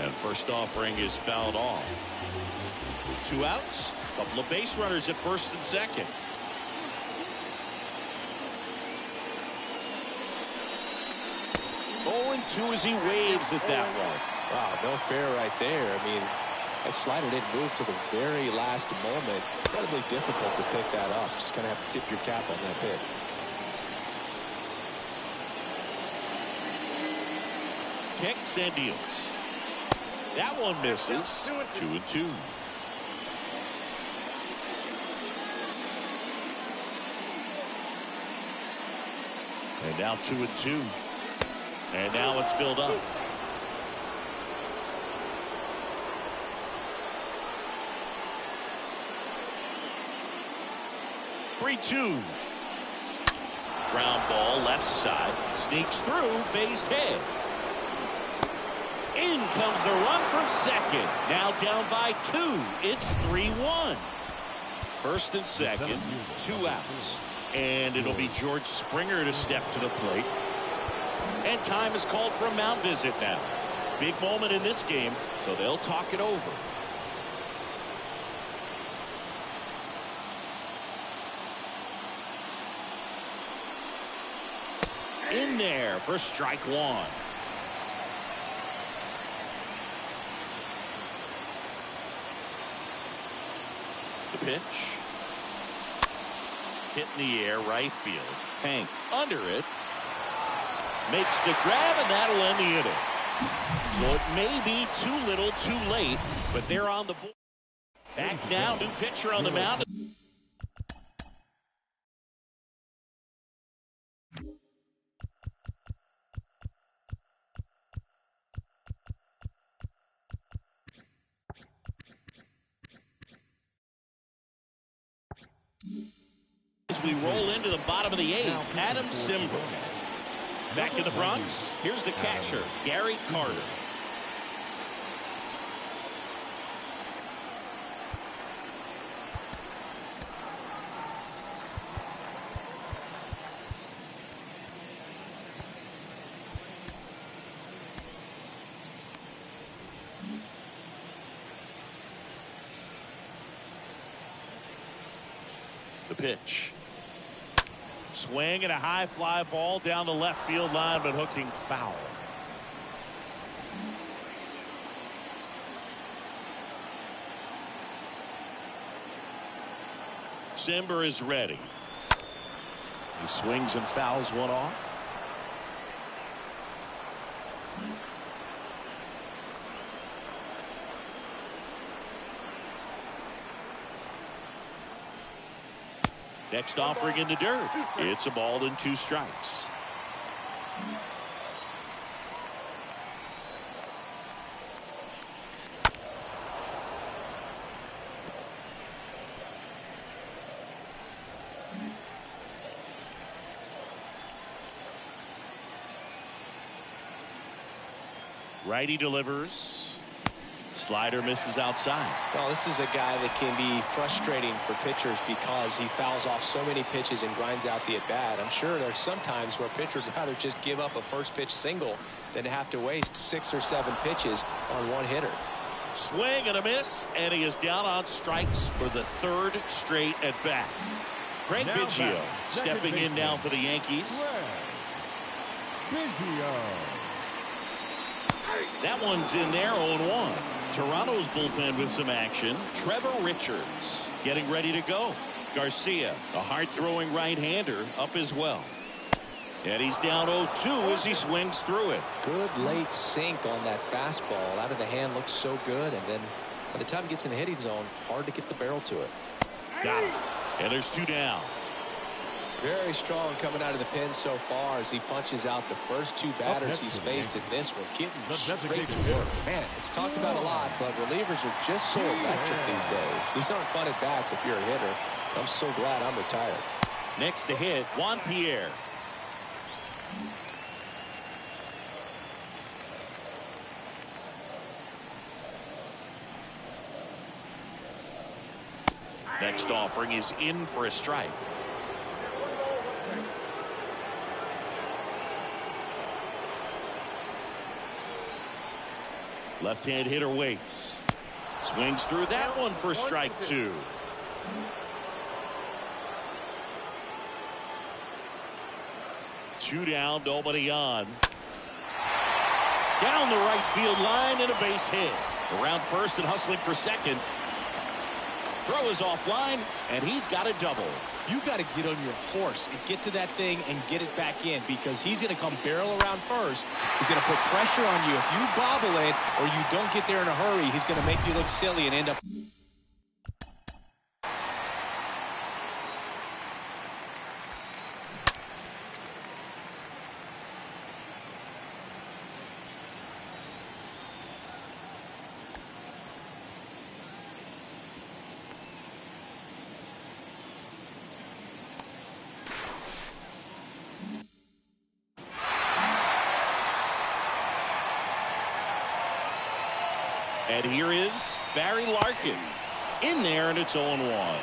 And first offering is fouled off. 2 outs. Couple of base runners at first and second. Oh, and 2 as he waves at that one. Wow, no fair right there. I mean, that slider didn't move to the very last moment. Incredibly difficult to pick that up. Just gonna have to tip your cap on that pick. Kicks and deals. That one misses. 2-2. And now 2-2. And now it's filled up. Three-2. Ground ball left side. Sneaks through. Base hit. In comes the run from second. Now down by 2. It's 3-1. First and second. 2 outs. And it'll be George Springer to step to the plate. And time is called for a mound visit now. Big moment in this game, so they'll talk it over. In there for strike 1. The pitch. Hit in the air, right field. Hank under it. Makes the grab, and that'll end the inning. So it may be too little, too late, but they're on the board. Back now, new pitcher on the mound. As we roll into the bottom of the 8th, Adam Simber. Back in the Bronx, here's the catcher, Gary Carter. The pitch. Swing and a high fly ball down the left field line, but hooking foul. Simber is ready. He swings and fouls one off. Next offering in the dirt. It's a ball and 2 strikes. Righty delivers. Slider misses outside. Well, this is a guy that can be frustrating for pitchers because he fouls off so many pitches and grinds out the at-bat. I'm sure there's some times where a pitcher would rather just give up a first pitch single than have to waste 6 or 7 pitches on one hitter. Swing and a miss, and he is down on strikes for the 3rd straight at-bat. Craig Biggio stepping in now for the Yankees. That one's in there, 0-1. Toronto's bullpen with some action. Trevor Richards getting ready to go. Garcia, a hard-throwing right-hander, up as well. And he's down 0-2 as he swings through it. Good late sink on that fastball. Out of the hand looks so good, and then by the time it gets in the hitting zone, hard to get the barrel to it. Got him. And there's 2 down. Very strong coming out of the pen so far as he punches out the first 2 batters he's faced in this one. Getting straight to work. Man, it's talked about a lot, but relievers are just so electric these days. These aren't fun at bats if you're a hitter. I'm so glad I'm retired. Next to hit, Juan Pierre. Next offering is in for a strike. Left-hand hitter waits. Swings through that one for strike 2. Two down, nobody on. Down the right field line and a base hit. Around first and hustling for second. Throw is offline, and he's got a double. You got to get on your horse and get to that thing and get it back in, because he's going to come barrel around first. He's going to put pressure on you. If you bobble it or you don't get there in a hurry, he's going to make you look silly and end up. And here is Barry Larkin in there, and it's 0-1.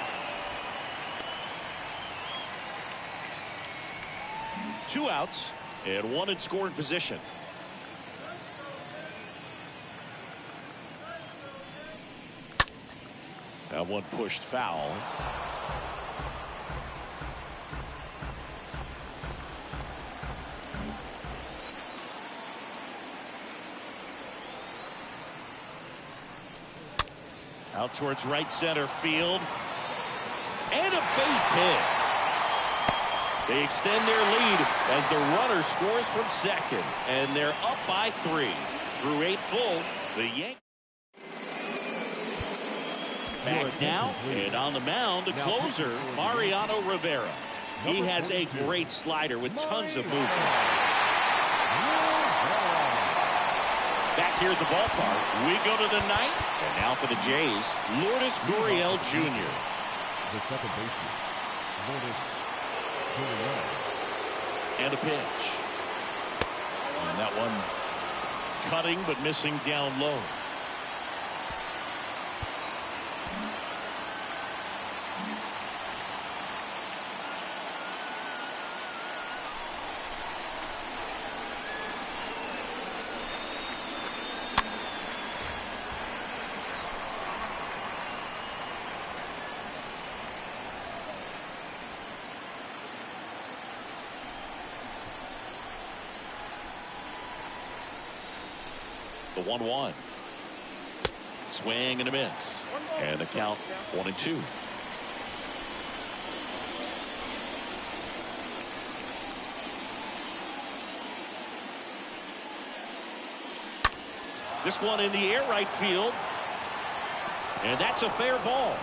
Two outs and 1 in scoring position. That one pushed foul. Out towards right center field. And a base hit. They extend their lead as the runner scores from second. And they're up by 3. Through 8 full, the Yankees. Back now, and on the mound, the closer, Mariano Rivera. He has a great slider with tons of movement. Back here at the ballpark, we go to the 9th. And now for the Jays, Lourdes Goriel Jr. The second baseman, Lourdes Goriel. And a pitch. And that one cutting but missing down low. The 1-1. Swing and a miss. And the count 1-2. This one in the air right field. And that's a fair ball.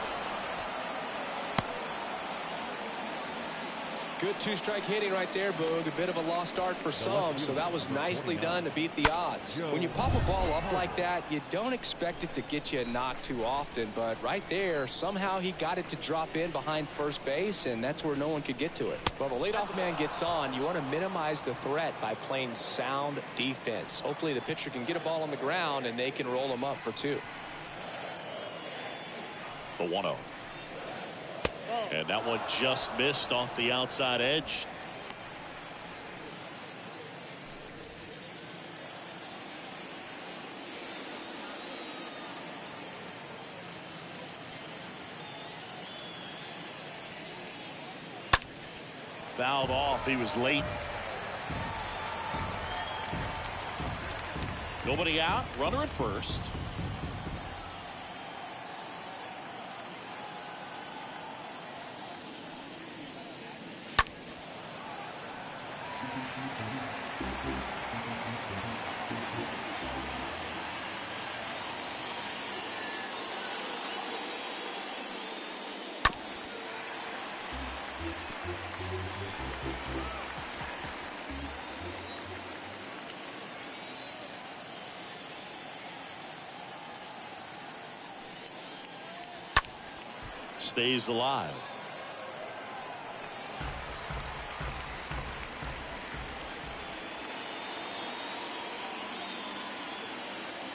Good two-strike hitting right there, Boog. A bit of a lost art for some, so that was nicely done to beat the odds. When you pop a ball up like that, you don't expect it to get you a knock too often, but right there, somehow he got it to drop in behind first base, and that's where no one could get to it. Well, the leadoff man gets on. You want to minimize the threat by playing sound defense. Hopefully the pitcher can get a ball on the ground, and they can roll him up for 2. The 1-0. And that one just missed off the outside edge. Fouled off. He was late. Nobody out. Runner at first. Stays alive.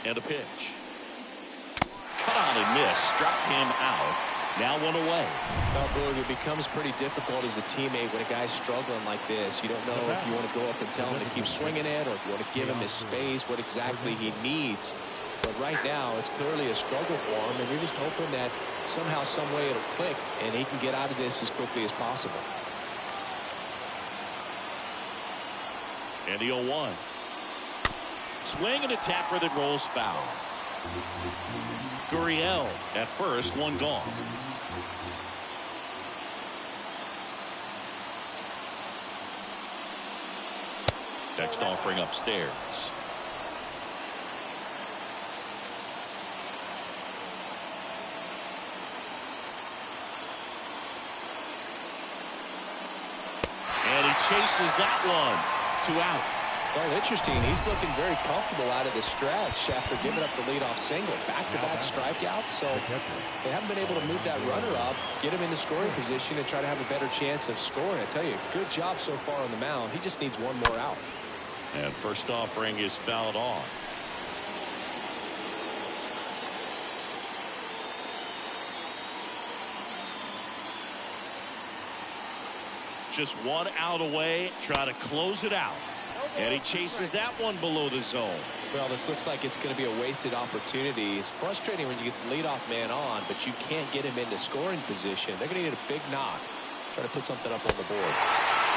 And a pitch. Cut on and miss. Struck him out. Now 1 away. Well, Boog, it becomes pretty difficult as a teammate when a guy's struggling like this. You don't know if you want to go up and tell him to keep swinging it, or if you want to give him his space, what exactly he needs. But right now, it's clearly a struggle for him, and you're just hoping that somehow, some way it'll click, and he can get out of this as quickly as possible. And the 0-1. Swing and a tapper that rolls foul. Gurriel at first, one gone. Next offering upstairs. And he chases that one. 2 out. Well, interesting. He's looking very comfortable out of the stretch after giving up the leadoff single. Back-to-back strikeouts, so they haven't been able to move that runner up, get him in the scoring position, and try to have a better chance of scoring. I tell you, good job so far on the mound. He just needs one more out. And first offering is fouled off. Just 1 out away. Try to close it out. And he chases that one below the zone. Well, this looks like it's going to be a wasted opportunity. It's frustrating when you get the leadoff man on, but you can't get him into scoring position. They're going to need a big knock. Try to put something up on the board.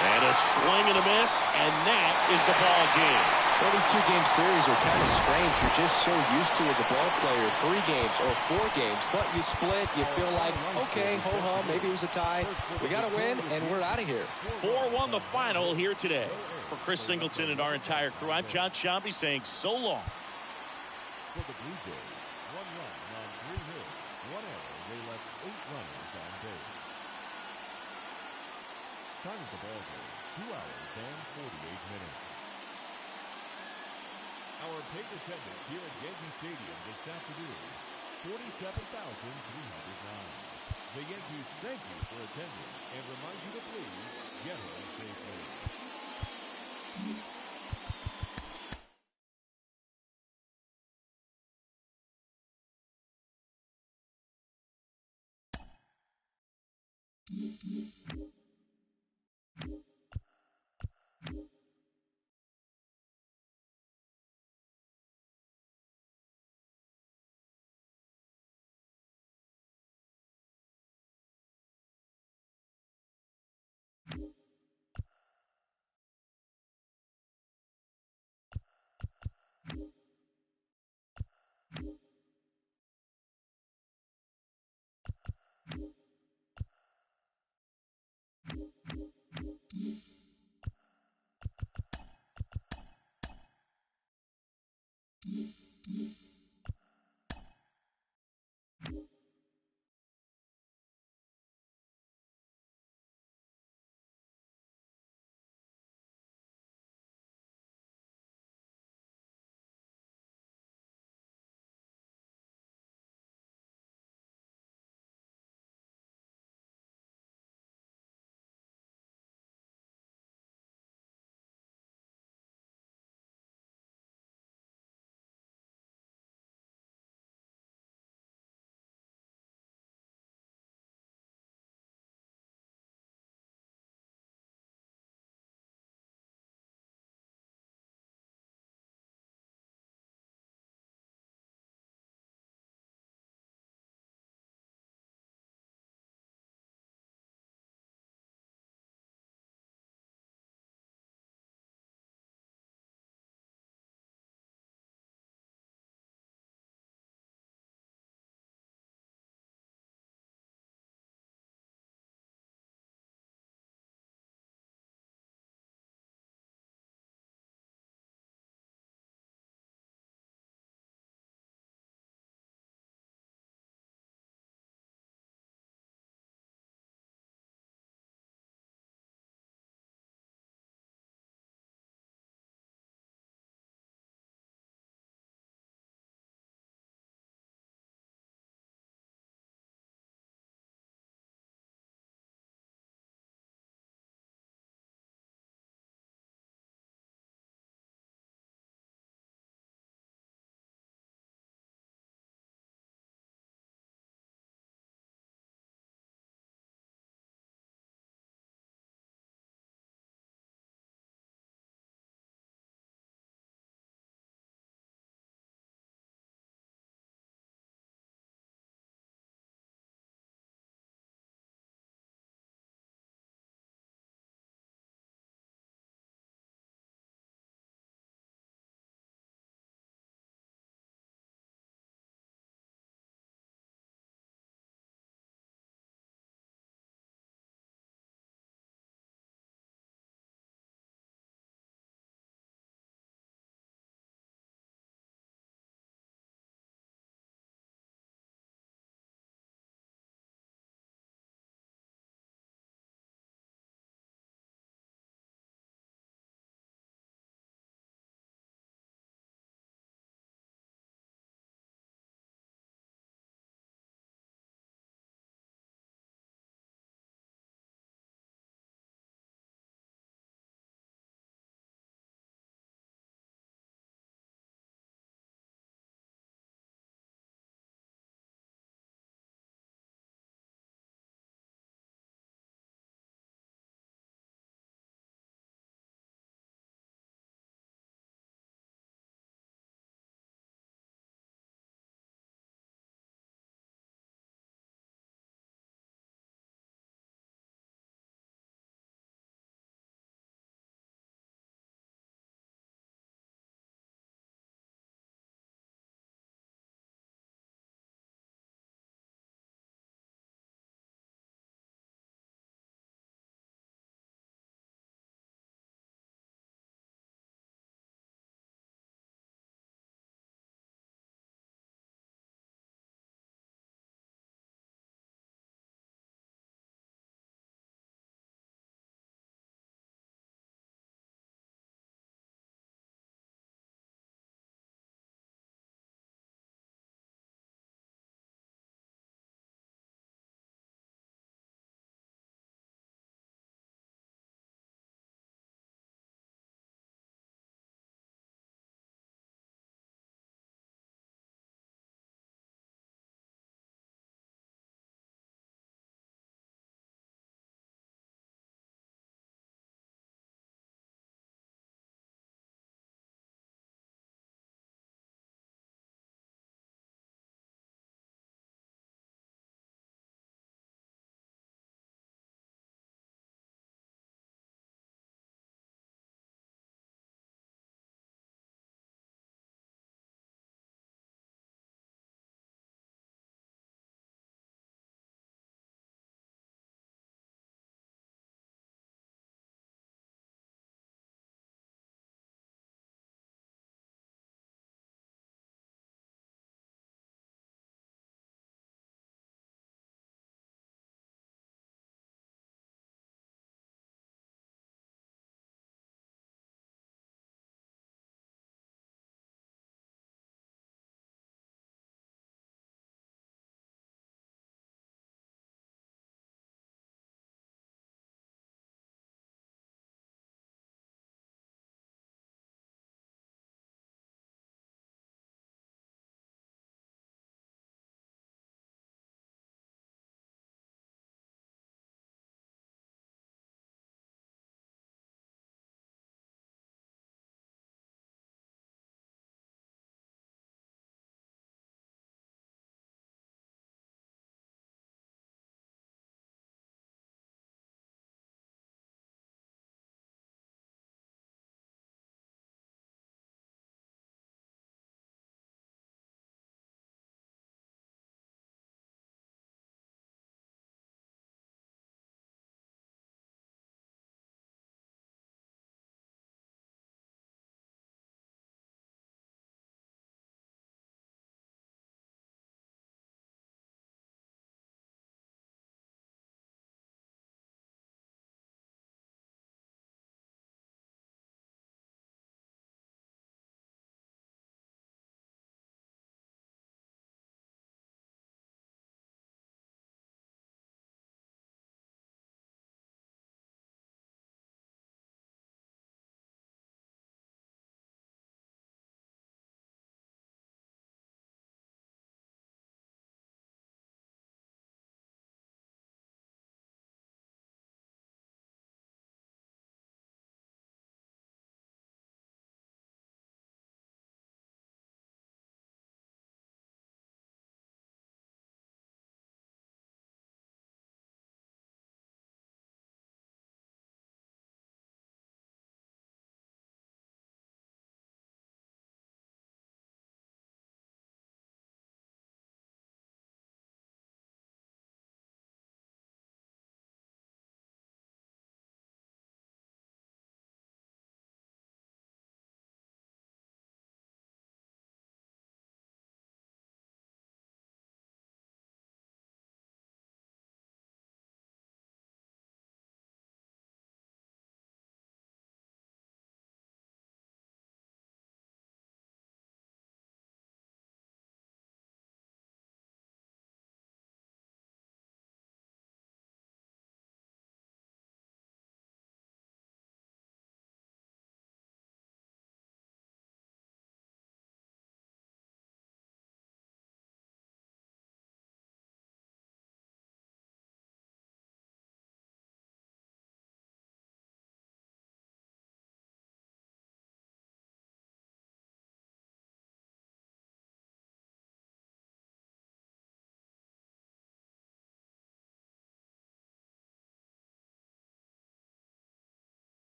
And a swing and a miss, and that is the ball game. Well, these 2-game series are kind of strange. You're just so used to, as a ball player, 3 games or 4 games, but you split, you feel like, okay, ho-hum, maybe it was a tie. We got to win, and we're out of here. 4-1 the final here today. For Chris Singleton and our entire crew, I'm John Shambi saying so long. For the Blue Jays, 1 run on 3 hits, 1 error. They left 8 runners on base. Time of the ball game, 2 hours and 48 minutes. Our paid attendance here at Yankee Stadium this afternoon, 47,309. The Yankees thank you for attending and remind you to please get home safely.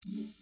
2.